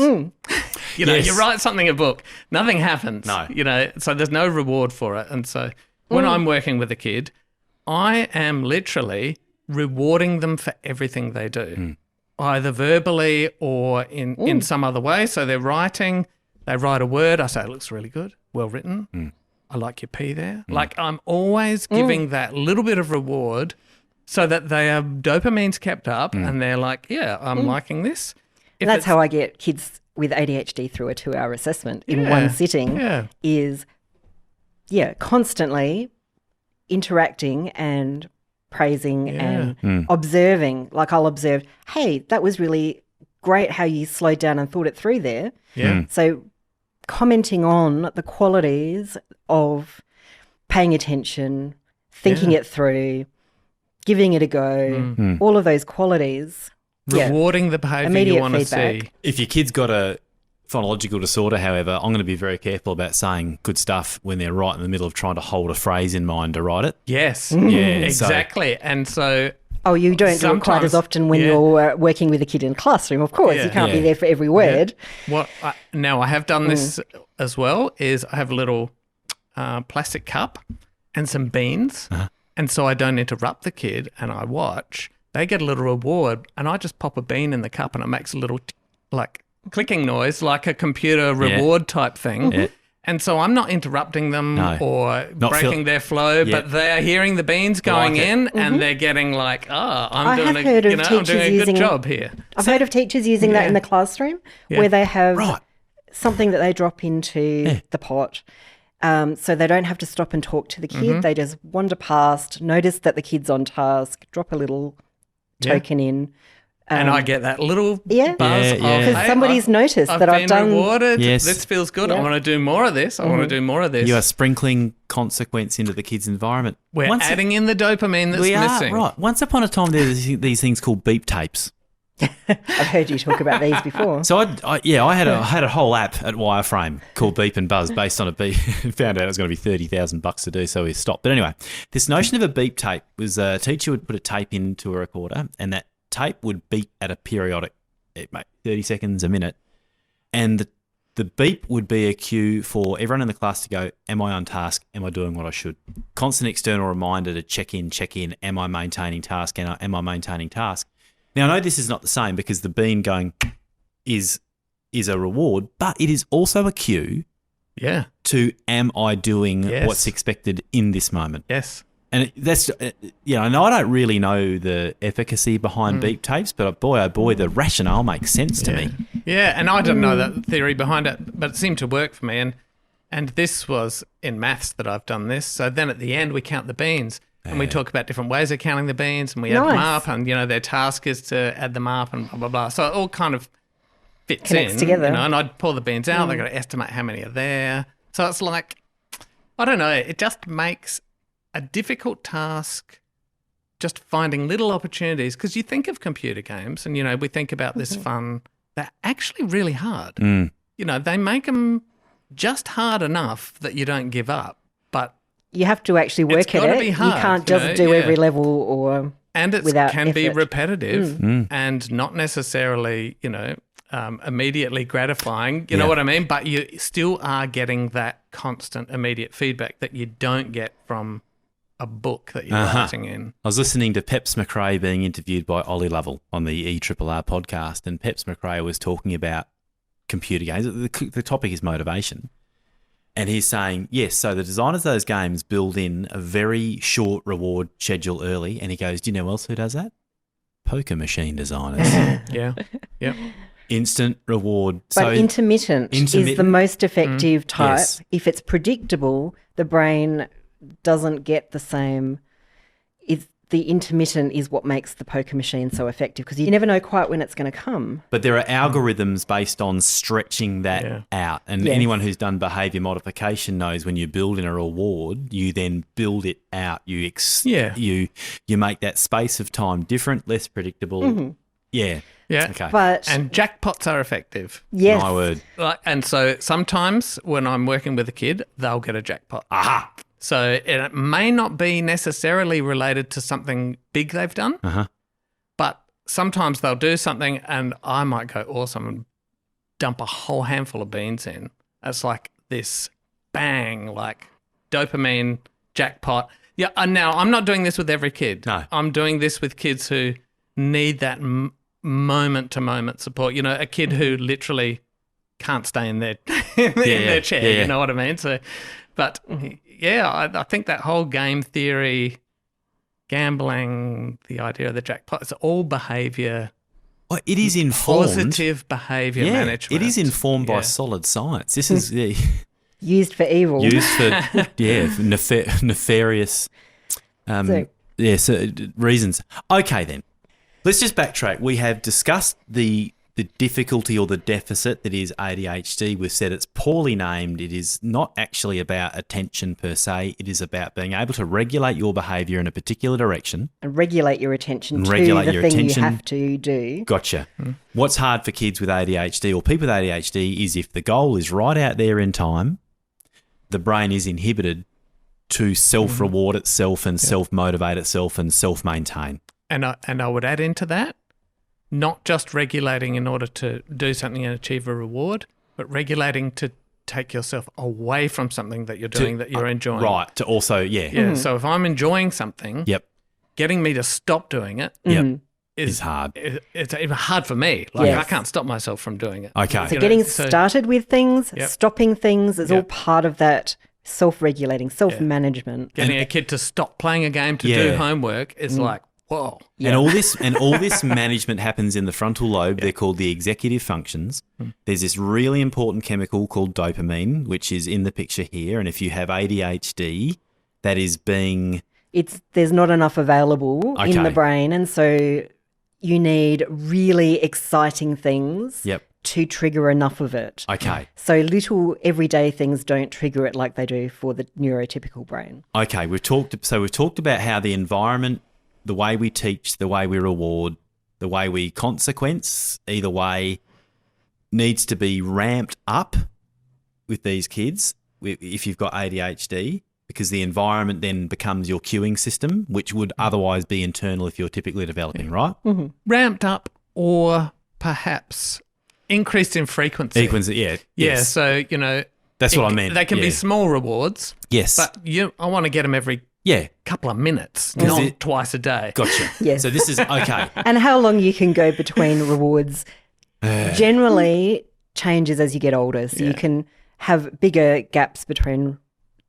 You write something in a book, nothing happens. No. So there's no reward for it. And so when I'm working with a kid, I am literally rewarding them for everything they do, either verbally or in some other way. So they're writing, they write a word, I say, it looks really good, well written. I like your P there. Like I'm always giving that little bit of reward so that their dopamine's kept up and they're like, I'm liking this. And that's how I get kids with ADHD through a 2-hour assessment in one sitting is constantly interacting and praising and observing. Like I'll observe, hey, that was really great how you slowed down and thought it through there. Yeah. So commenting on the qualities of paying attention, thinking it through, giving it a go, all of those qualities. Rewarding the behaviour you want to see. If your kid's got a phonological disorder, however, I'm going to be very careful about saying good stuff when they're right in the middle of trying to hold a phrase in mind to write it. Yes, Yeah, exactly. And so... Oh, you don't do it quite as often when you're working with a kid in a classroom, of course. You can't be there for every word. Now, I have done this as well, is I have a little plastic cup and some beans, and so I don't interrupt the kid and I watch. They get a little reward, and I just pop a bean in the cup and it makes a little, clicking noise, like a computer reward type thing. Yeah. And so I'm not interrupting them or breaking their flow, but they're hearing the beans going in and they're getting I'm doing a good job here. I've heard of teachers using that in the classroom where they have something that they drop into the pot. So they don't have to stop and talk to the kid. They just wander past, notice that the kid's on task, drop a little token in. And I get that little buzz of, because somebody's noticed that I've done. Rewarded. Yes. This feels good. I want to do more of this. I want to do more of this. You are sprinkling consequence into the kid's environment. We're adding in the dopamine that's missing. Right. Once upon a time, there was these things called beep tapes. I've heard you talk about these before. So I had a whole app at Wireframe called Beep and Buzz based on a beep. Found out it was going to be $30,000 to do, so we stopped. But anyway, this notion of a beep tape was a teacher would put a tape into a recorder, and that tape would beep at a periodic, 30 seconds, a minute, and the beep would be a cue for everyone in the class to go, am I on task? Am I doing what I should? Constant external reminder to check in. Am I maintaining task? Am I maintaining task? Now, I know this is not the same because the bean going is a reward, but it is also a cue to am I doing what's expected in this moment? Yes. And that's, and I don't really know the efficacy behind beep tapes, but boy, oh boy, the rationale makes sense to me. Yeah, and I don't know the theory behind it, but it seemed to work for me. And this was in maths that I've done this. So then at the end, we count the beans. And we talk about different ways of counting the beans, and we add them up, and, their task is to add them up and blah, blah, blah. So it all kind of connects together. And I'd pull the beans out. They've got to estimate how many are there. So it's I don't know, it just makes a difficult task just finding little opportunities, because you think of computer games and, we think about this fun. They're actually really hard. They make them just hard enough that you don't give up, but you have to actually work at it. Hard, you can't just do every level or and it without can effort. be repetitive and not necessarily, immediately gratifying. You know what I mean? But you still are getting that constant immediate feedback that you don't get from a book that you're writing in. I was listening to Peps McRae being interviewed by Ollie Lovell on the ERRR podcast, and Peps McRae was talking about computer games. The topic is motivation. And he's saying, yes, so the designers of those games build in a very short reward schedule early. And he goes, do you know who else who does that? Poker machine designers. Yeah. Instant reward. But intermittent is the most effective type. Yes. If it's predictable, the brain doesn't get the same. The intermittent is what makes the poker machine so effective, because you never know quite when it's going to come. But there are algorithms based on stretching that out. And anyone who's done behaviour modification knows when you build in a reward, you then build it out. You make that space of time different, less predictable. Yeah. Okay. And jackpots are effective. Yes. My word. And so sometimes when I'm working with a kid, they'll get a jackpot. Aha. So it may not be necessarily related to something big they've done, but sometimes they'll do something and I might go awesome and dump a whole handful of beans in. It's like this bang, like dopamine jackpot. Yeah, and now I'm not doing this with every kid. No. I'm doing this with kids who need that moment-to-moment support. A kid who literally can't stay in their their chair, you know what I mean? So, but... I think that whole game theory, gambling, the idea of the jackpot, it's all behaviour. Well, it is informed. Positive behaviour management. It is informed by solid science. This is used for evil. Used for, nefarious reasons. Okay, then. Let's just backtrack. We have discussed the difficulty or the deficit that is ADHD. We've said it's poorly named. It is not actually about attention per se. It is about being able to regulate your behaviour in a particular direction. And regulate your attention to the thing you have to do. Gotcha. What's hard for kids with ADHD or people with ADHD is if the goal is right out there in time, the brain is inhibited to self-reward itself and self-motivate itself and self-maintain. And I would add into that, not just regulating in order to do something and achieve a reward, but regulating to take yourself away from something that you're doing that you're enjoying. Right, to also, Yeah, so if I'm enjoying something, getting me to stop doing it is hard. It's even hard for me. Like I can't stop myself from doing it. Okay. So getting started with things, stopping things is all part of that self-regulating, self-management. Getting a kid to stop playing a game to do homework is like, whoa. And all this management happens in the frontal lobe. They're called the executive functions. There's this really important chemical called dopamine, which is in the picture here. And if you have ADHD, that is being... There's not enough available in the brain. And so you need really exciting things to trigger enough of it. Okay. So little everyday things don't trigger it like they do for the neurotypical brain. Okay. We've talked about how the environment, the way we teach, the way we reward, the way we consequence, either way, needs to be ramped up with these kids if you've got ADHD, because the environment then becomes your cueing system, which would otherwise be internal if you're typically developing, right? Mm-hmm. Ramped up or perhaps increased in frequency. Yes. So, that's what I meant. They can be small rewards. Yes. But I want to get them every couple of minutes, not twice a day. Gotcha. Yes. So this is okay. And how long you can go between rewards generally changes as you get older. So you can have bigger gaps between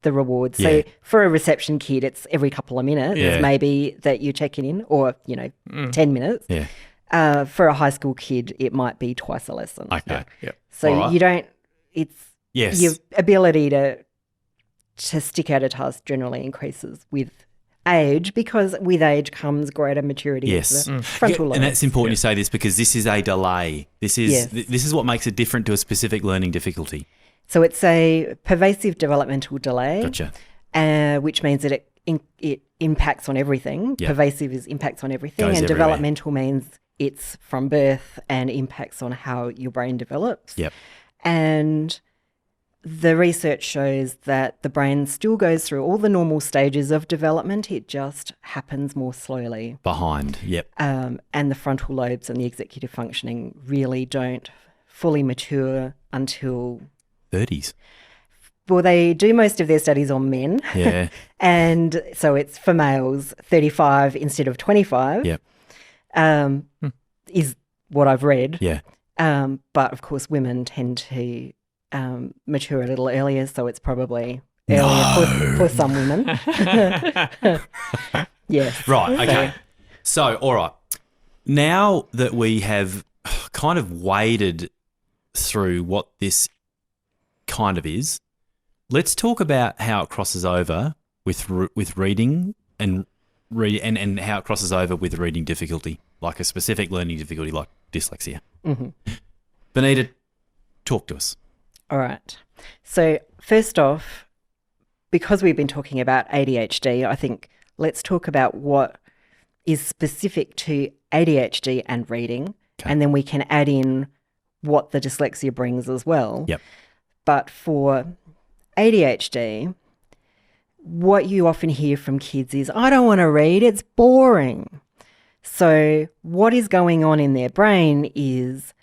the rewards. So for a reception kid, it's every couple of minutes maybe that you're checking in, or, 10 minutes. Yeah. For a high school kid, it might be twice a lesson. Okay. Yeah. So your ability to stick out a task generally increases with age, because with age comes greater maturity of the frontal lobe. And that's important you say this, because this is a delay. This is what makes it different to a specific learning difficulty. So it's a pervasive developmental delay, which means that it impacts on everything. Yep. Pervasive is impacts on everything, and developmental means it's from birth and impacts on how your brain develops. Yep. And the research shows that the brain still goes through all the normal stages of development. It just happens more slowly. Behind, and the frontal lobes and the executive functioning really don't fully mature until 30s. Well, they do most of their studies on men. Yeah. And so it's for males 35 instead of 25. Yep. Is what I've read. Yeah. But of course women tend to mature a little earlier, so it's probably earlier for some women. Yes. Right, okay. So, all right. Now that we have kind of waded through what this kind of is, let's talk about how it crosses over with reading and how it crosses over with reading difficulty, like a specific learning difficulty like dyslexia. Mm-hmm. Benita, talk to us. All right. So first off, because we've been talking about ADHD, I think let's talk about what is specific to ADHD and reading, and then we can add in what the dyslexia brings as well. Yep. But for ADHD, what you often hear from kids is, I don't want to read, it's boring. So what is going on in their brain is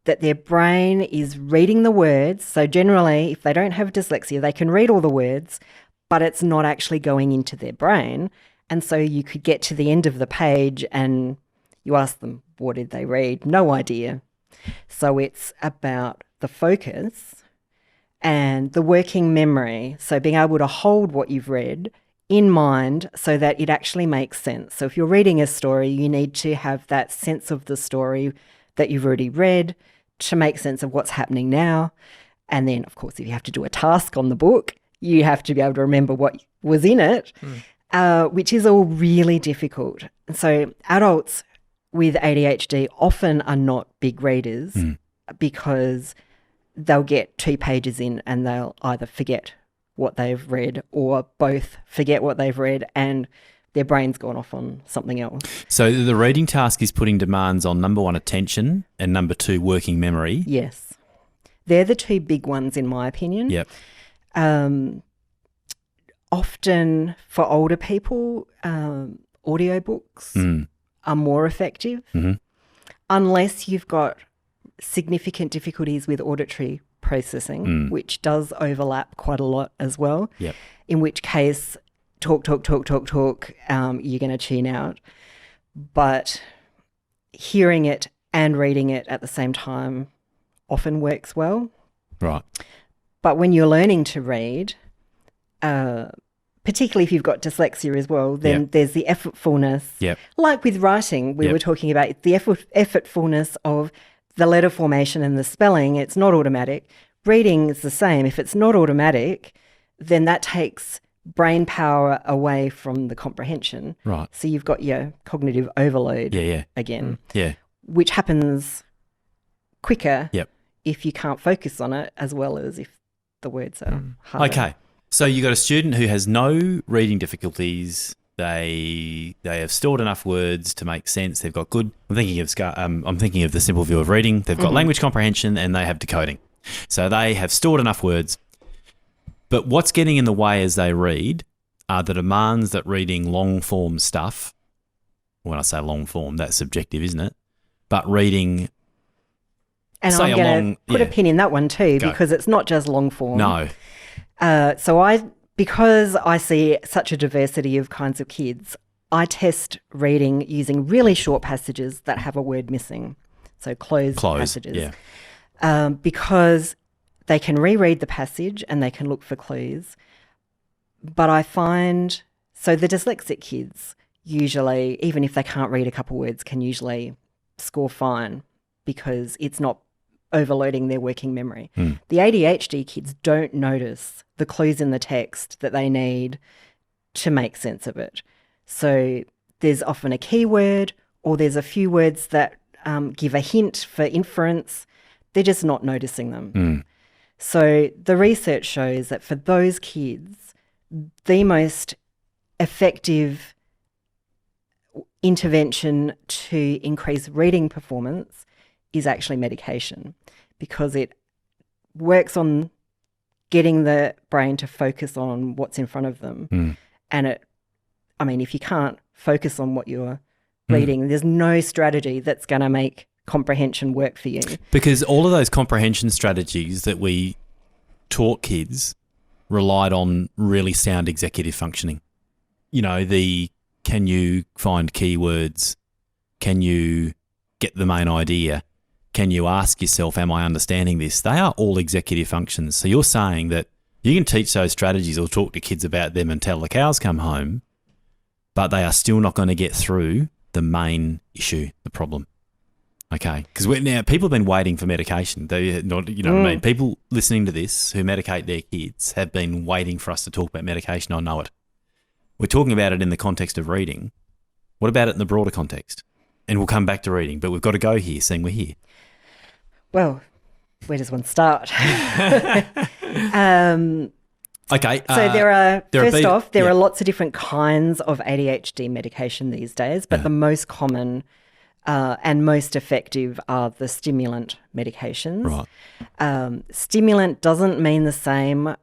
that their brain is reading the words. So generally, if they don't have dyslexia, they can read all the words, but it's not actually going into their brain. And so you could get to the end of the page and you ask them, what did they read? No idea. So it's about the focus and the working memory. So being able to hold what you've read in mind so that it actually makes sense. So if you're reading a story, you need to have that sense of the story that you've already read to make sense of what's happening now. And then, of course, if you have to do a task on the book, you have to be able to remember what was in it. which is all really difficult. So adults with ADHD often are not big readers because they'll get 2 pages in and they'll either forget what they've read or both forget what they've read and their brain's gone off on something else. So the reading task is putting demands on, number 1, attention, and number 2, working memory. Yes. They're the 2 big ones in my opinion. Yep. Often for older people, audiobooks are more effective unless you've got significant difficulties with auditory processing, which does overlap quite a lot as well, in which case talk, you're going to tune out. But hearing it and reading it at the same time often works well. Right. But when you're learning to read, particularly if you've got dyslexia as well, then there's the effortfulness. Yep. Like with writing, we were talking about the effortfulness of the letter formation and the spelling. It's not automatic. Reading is the same. If it's not automatic, then that takes brain power away from the comprehension. Right. So you've got your cognitive overload again, which happens quicker if you can't focus on it as well as if the words are harder. Okay. So you got a student who has no reading difficulties. They have stored enough words to make sense. They've got good. I'm thinking of the simple view of reading. They've got language comprehension and they have decoding. So they have stored enough words. But what's getting in the way as they read are the demands that reading long form stuff. When I say long form, that's subjective, isn't it? But reading. And I'm going to put a pin in that one too, because it's not just long form. No. Because I see such a diversity of kinds of kids, I test reading using really short passages that have a word missing. So closed passages. Yeah. Because they can reread the passage and they can look for clues. But I find, so the dyslexic kids usually, even if they can't read a couple words, can usually score fine because it's not overloading their working memory. The ADHD kids don't notice the clues in the text that they need to make sense of it. So there's often a keyword or there's a few words that give a hint for inference. They're just not noticing them. So the research shows that for those kids, the most effective intervention to increase reading performance is actually medication, because it works on getting the brain to focus on what's in front of them. And if you can't focus on what you're reading, there's no strategy that's going to make comprehension work for you. Because all of those comprehension strategies that we taught kids relied on really sound executive functioning. You know, can you find keywords? Can you get the main idea? Can you ask yourself, am I understanding this? They are all executive functions. So you're saying that you can teach those strategies or talk to kids about them until the cows come home, but they are still not going to get through the main issue, the problem. Okay, because now people have been waiting for medication. They not, you know what I mean? People listening to this who medicate their kids have been waiting for us to talk about medication. I know it. We're talking about it in the context of reading. What about it in the broader context? And we'll come back to reading, but we've got to go here, seeing we're here. Well, where does one start? Okay. So there are lots of different kinds of ADHD medication these days, but the most common and most effective are the stimulant medications. Right. Stimulant doesn't mean the same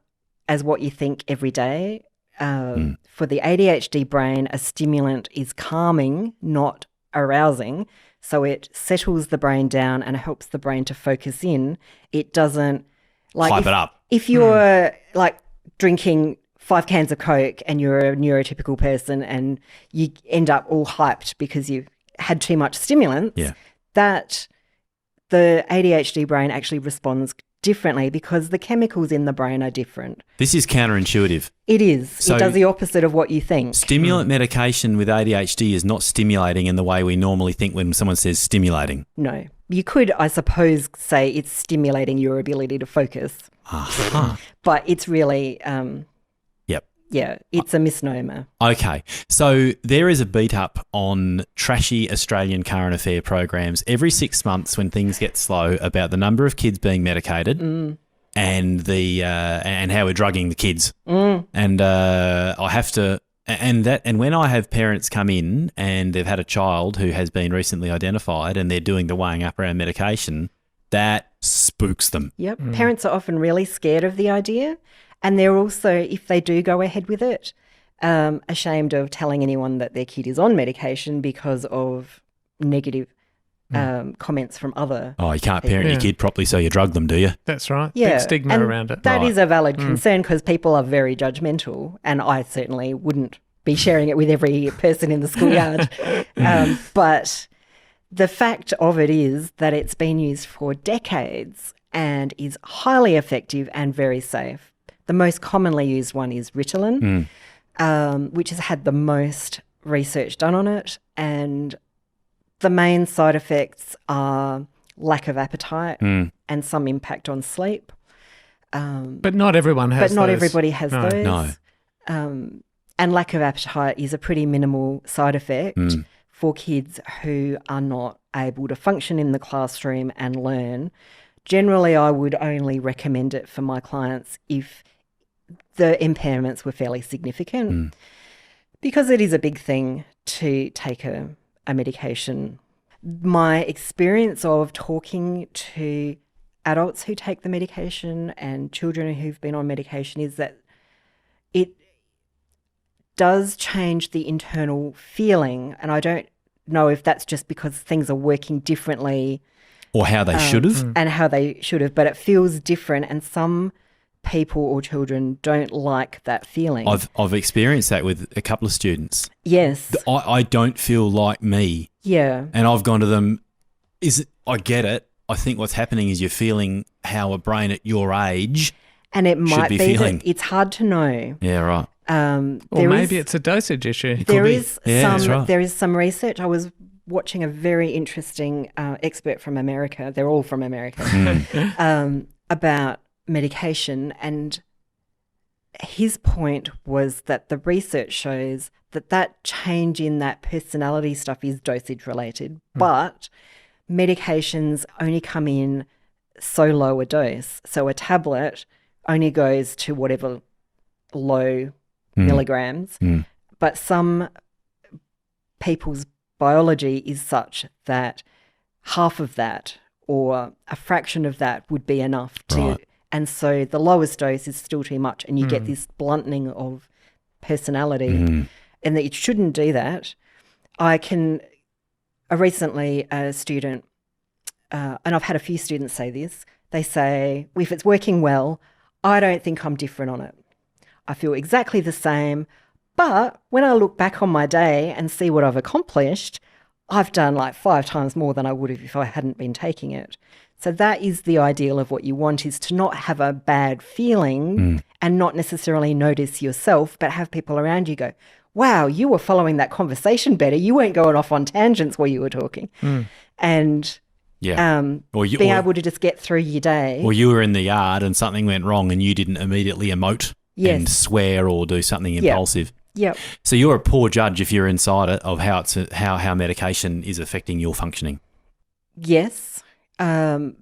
as what you think every day. For the ADHD brain, a stimulant is calming, not arousing. So it settles the brain down and helps the brain to focus in. It doesn't hype it up. If you're like drinking 5 cans of Coke and you're a neurotypical person and you end up all hyped because you've had too much stimulants, that the ADHD brain actually responds differently because the chemicals in the brain are different. This is counterintuitive. It is. So it does the opposite of what you think. Stimulant medication with ADHD is not stimulating in the way we normally think when someone says stimulating. No. You could, I suppose, say it's stimulating your ability to focus. Uh-huh. But it's really Yeah, it's a misnomer. Okay. So there is a beat up on trashy Australian current affair programs every 6 months when things get slow about the number of kids being medicated and the and how we're drugging the kids. And I have to and when I have parents come in and they've had a child who has been recently identified and they're doing the weighing up around medication, that spooks them. Yep. Parents are often really scared of the idea, and they're also, if they do go ahead with it, ashamed of telling anyone that their kid is on medication because of negative comments from other Oh, you can't parent your kid properly, so you drug them, do you? That's right. Yeah, Big stigma and around it. That is a valid concern because people are very judgmental, and I certainly wouldn't be sharing it with every person in the schoolyard. But the fact of it is that it's been used for decades and is highly effective and very safe. The most commonly used one is Ritalin, which has had the most research done on it, and the main side effects are lack of appetite and some impact on sleep. But not everyone has But not those. everybody has those. No. And lack of appetite is a pretty minimal side effect for kids who are not able to function in the classroom and learn. Generally, I would only recommend it for my clients if the impairments were fairly significant because it is a big thing to take a medication. My experience of talking to adults who take the medication and children who've been on medication is that it does change the internal feeling, and I don't know if that's just because things are working differently Or how they should have. and how they should have, but it feels different, and some people or children don't like that feeling. I've experienced that with a couple of students. Yes. I don't feel like me. Yeah. And I've gone to them, I get it. I think what's happening is you're feeling how a brain at your age And it might be be feeling. that it's hard to know. Yeah, right. Or maybe it's a dosage issue. There is Yeah, that's right. there is some research. I was watching a very interesting expert from America. They're all from America about medication, and his point was that the research shows that change in that personality stuff is dosage related, but medications only come in so low a dose. So a tablet only goes to whatever low milligrams, but some people's biology is such that half of that or a fraction of that would be enough to, Right. and so the lowest dose is still too much, and you get this blunting of personality, and that you shouldn't do that. Recently a student, and I've had a few students say this, they say, if it's working well, I don't think I'm different on it. I feel exactly the same, but when I look back on my day and see what I've accomplished, I've done like 5 times more than I would have if I hadn't been taking it. So that is the ideal of what you want, is to not have a bad feeling and not necessarily notice yourself, but have people around you go, wow, you were following that conversation better. You weren't going off on tangents while you were talking. And being able to just get through your day. Or you were in the yard and something went wrong and you didn't immediately emote and swear or do something impulsive. Yep. So you're a poor judge if you're inside it of how medication is affecting your functioning. Yes. Not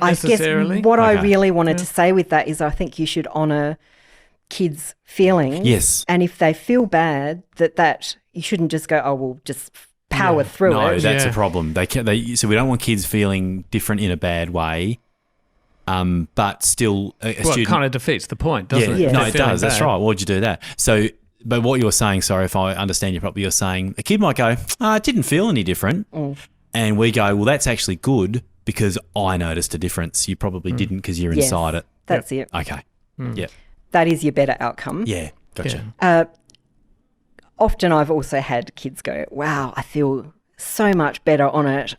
I necessarily. guess what I really wanted to say with that is I think you should honour kids' feelings. Yes. And if they feel bad, that you shouldn't just go, oh, well, just power through No, it. that's a problem. So we don't want kids feeling different in a bad way, but still a Well, student... it kind of defeats the point, doesn't it? Yeah. No, If it they're does. feeling That's bad. right. Why'd you do that? So, but what you're saying, sorry if I understand you properly, you're saying a kid might go, it didn't feel any different. And we go, well, that's actually good because I noticed a difference. You probably didn't because you're Yes, inside it. that's it. Okay. Yeah. That is your better outcome. Yeah. Gotcha. Yeah. Often I've also had kids go, wow, I feel so much better on it.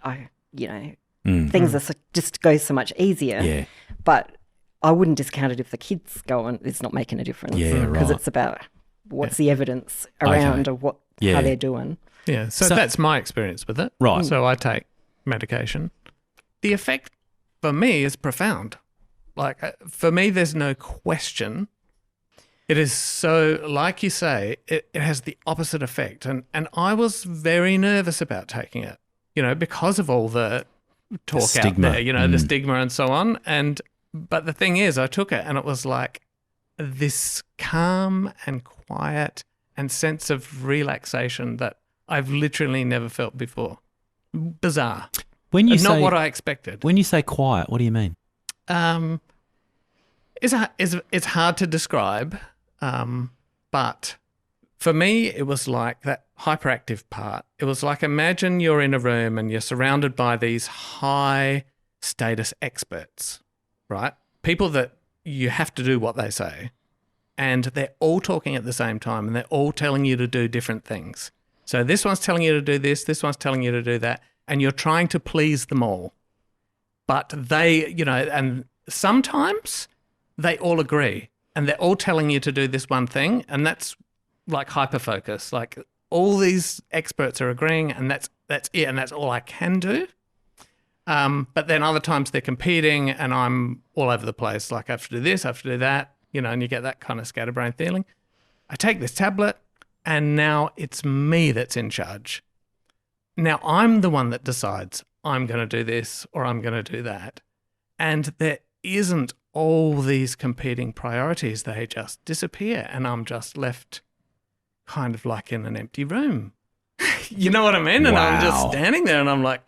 Things are just go so much easier. Yeah. But I wouldn't discount it if the kids go on, it's not making a difference. Yeah, Because right. it's about what's the evidence around of how they're doing. Yeah, so that's my experience with it. Right. So I take medication. The effect for me is profound. Like, for me, there's no question. It is so, like you say, it has the opposite effect. And I was very nervous about taking it, because of all the talk out there, the stigma and so on. But the thing is, I took it and it was like this calm and quiet and sense of relaxation that I've literally never felt before. Bizarre. Not what I expected. When you say quiet, what do you mean? It's hard to describe, but for me, it was like that hyperactive part. It was like, imagine you're in a room and you're surrounded by these high status experts, right? People that you have to do what they say, and they're all talking at the same time and they're all telling you to do different things. So this one's telling you to do this one's telling you to do that, and you're trying to please them all. But they, and sometimes they all agree and they're all telling you to do this one thing, and that's like hyperfocus. Like all these experts are agreeing and that's it, and that's all I can do. But then other times they're competing and I'm all over the place. Like I have to do this, I have to do that, and you get that kind of scatterbrain feeling. I take this tablet and now it's me that's in charge. Now I'm the one that decides I'm going to do this or I'm going to do that. And there isn't all these competing priorities. They just disappear and I'm just left kind of like in an empty room. You know what I mean? And I'm just standing there and I'm like,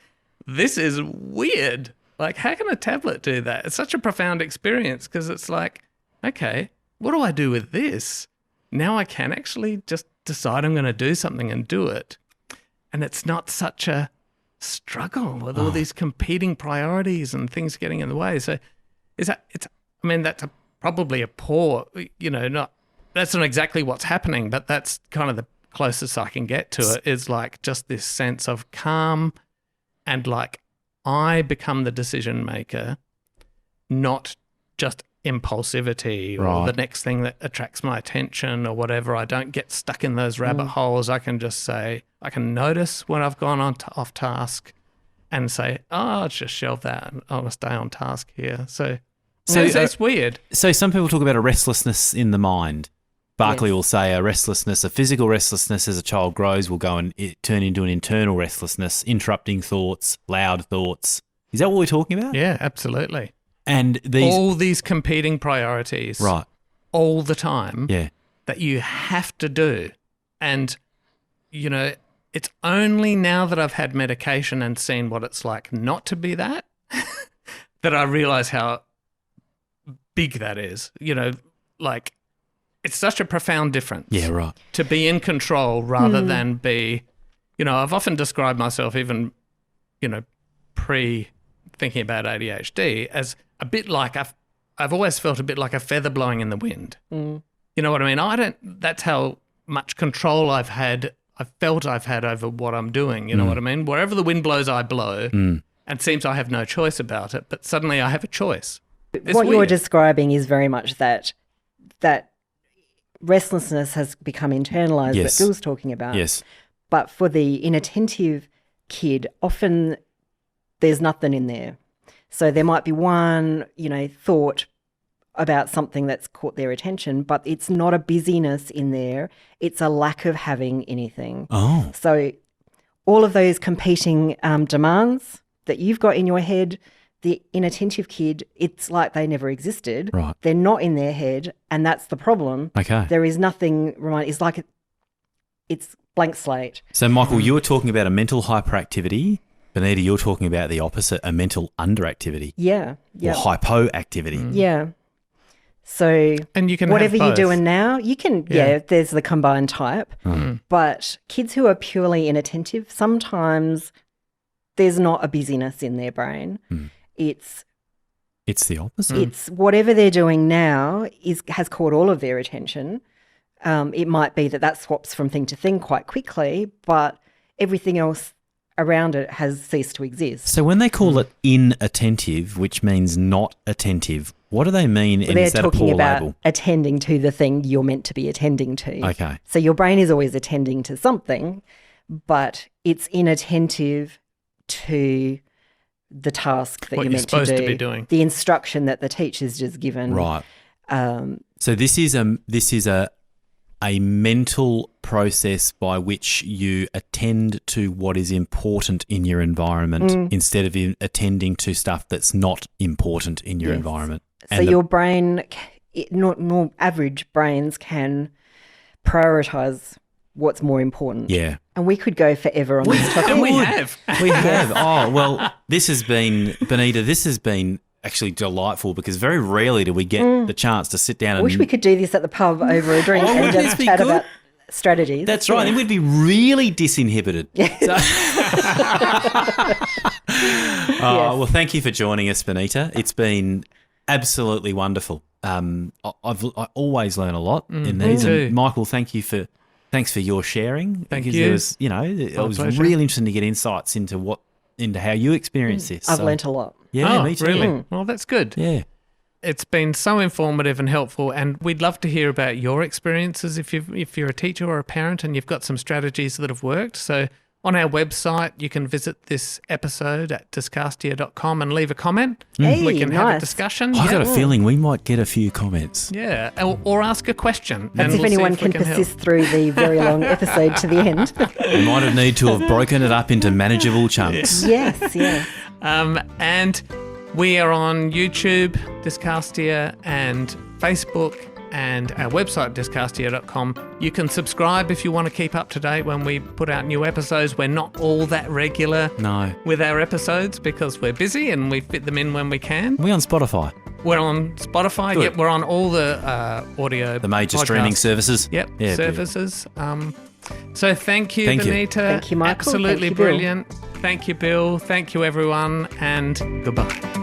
this is weird. Like, how can a tablet do that? It's such a profound experience because it's like, okay, what do I do with this? Now I can actually just decide I'm going to do something and do it. And it's not such a struggle with all these competing priorities and things getting in the way. So that's probably a poor, that's not exactly what's happening, but that's kind of the closest I can get to it, is like just this sense of calm and like I become the decision maker, not just impulsivity or the next thing that attracts my attention or whatever. I don't get stuck in those rabbit holes. I can just say, I can notice when I've gone off task and say, I'll just shelve that and I'll stay on task here. So it's weird. So some people talk about a restlessness in the mind. Barclay will say a physical restlessness as a child grows will go and turn into an internal restlessness, interrupting thoughts, loud thoughts. Is that what we're talking about? Yeah, absolutely. And all these competing priorities, right, all the time, that you have to do. And, it's only now that I've had medication and seen what it's like not to be that, that I realise how big that is. Like it's such a profound difference. Yeah, right. To be in control rather than be, I've often described myself even, pre-thinking about ADHD as a bit like I've always felt a bit like a feather blowing in the wind. You know what I mean? That's how much control I've felt I've had over what I'm doing. You know what I mean? Wherever the wind blows, I blow. And it seems I have no choice about it, but suddenly I have a choice. What you're describing is very much that restlessness has become internalized that Bill's talking about. Yes. But for the inattentive kid, often there's nothing in there. So there might be one, thought about something that's caught their attention, but it's not a busyness in there. It's a lack of having anything. Oh. So all of those competing demands that you've got in your head, the inattentive kid, it's like they never existed. Right. They're not in their head, and that's the problem. Okay. There is nothing reminding. It's like it's blank slate. So, Michael, you were talking about a mental hyperactivity. Benita, you're talking about the opposite, a mental underactivity. Yeah. Or hypoactivity. Yeah. So and you can whatever have you're both. doing now, you can, there's the combined type. But kids who are purely inattentive, sometimes there's not a busyness in their brain. It's the opposite. It's whatever they're doing now has caught all of their attention. It might be that swaps from thing to thing quite quickly, but everything else around it has ceased to exist. So when they call it inattentive, which means not attentive, what do they mean? And They're is that a talking poor about label? attending to the thing you're meant to be attending to. Okay. So your brain is always attending to something, but it's inattentive to the task that What you're you're meant to do. supposed to be doing. The instruction that the teacher's just given. Right. So this is a mental process by which you attend to what is important in your environment instead of attending to stuff that's not important in your environment. So your brain, not average brains can prioritise what's more important. Yeah. And we could go forever on this topic. And we have. We have. Oh, well, this has been, Benita, actually delightful because very rarely do we get the chance to sit down I wish we could do this at the pub over a drink and wouldn't just this be chat good? about strategies. That's right. And we'd be really disinhibited. Well, thank you for joining us, Benita. It's been absolutely wonderful. I always learn a lot in these. too. And Michael, thanks for your sharing. Thank because you. It was, it was pleasure. really interesting to get insights into how you experience this. I've So, learnt a lot. Yeah, me too. Really? Well, that's good. Yeah. It's been so informative and helpful, and we'd love to hear about your experiences if you're a teacher or a parent and you've got some strategies that have worked. So on our website, you can visit this episode at dyscalculia.com and leave a comment. Hey, We can have a nice. discussion. I got a feeling we might get a few comments. Yeah, or ask a question. That's and if we'll see anyone we can help. persist through the very long episode to the end. We might have need to have broken it up into manageable chunks. Yes. And we are on YouTube, Dyscalculia, and Facebook, and our website, dyscalculia.com. You can subscribe if you want to keep up to date when we put out new episodes. We're not all that regular with our episodes because we're busy and we fit them in when we can. We're on Spotify. We're on Spotify. Good. Yep, we're on all the audio The major podcasts. streaming services. Yep, Yeah, services. So thank you, Thank you. Benita. Thank you, Michael. Absolutely Thank you, Bill. brilliant. Thank you, Bill. Thank you, everyone, and goodbye.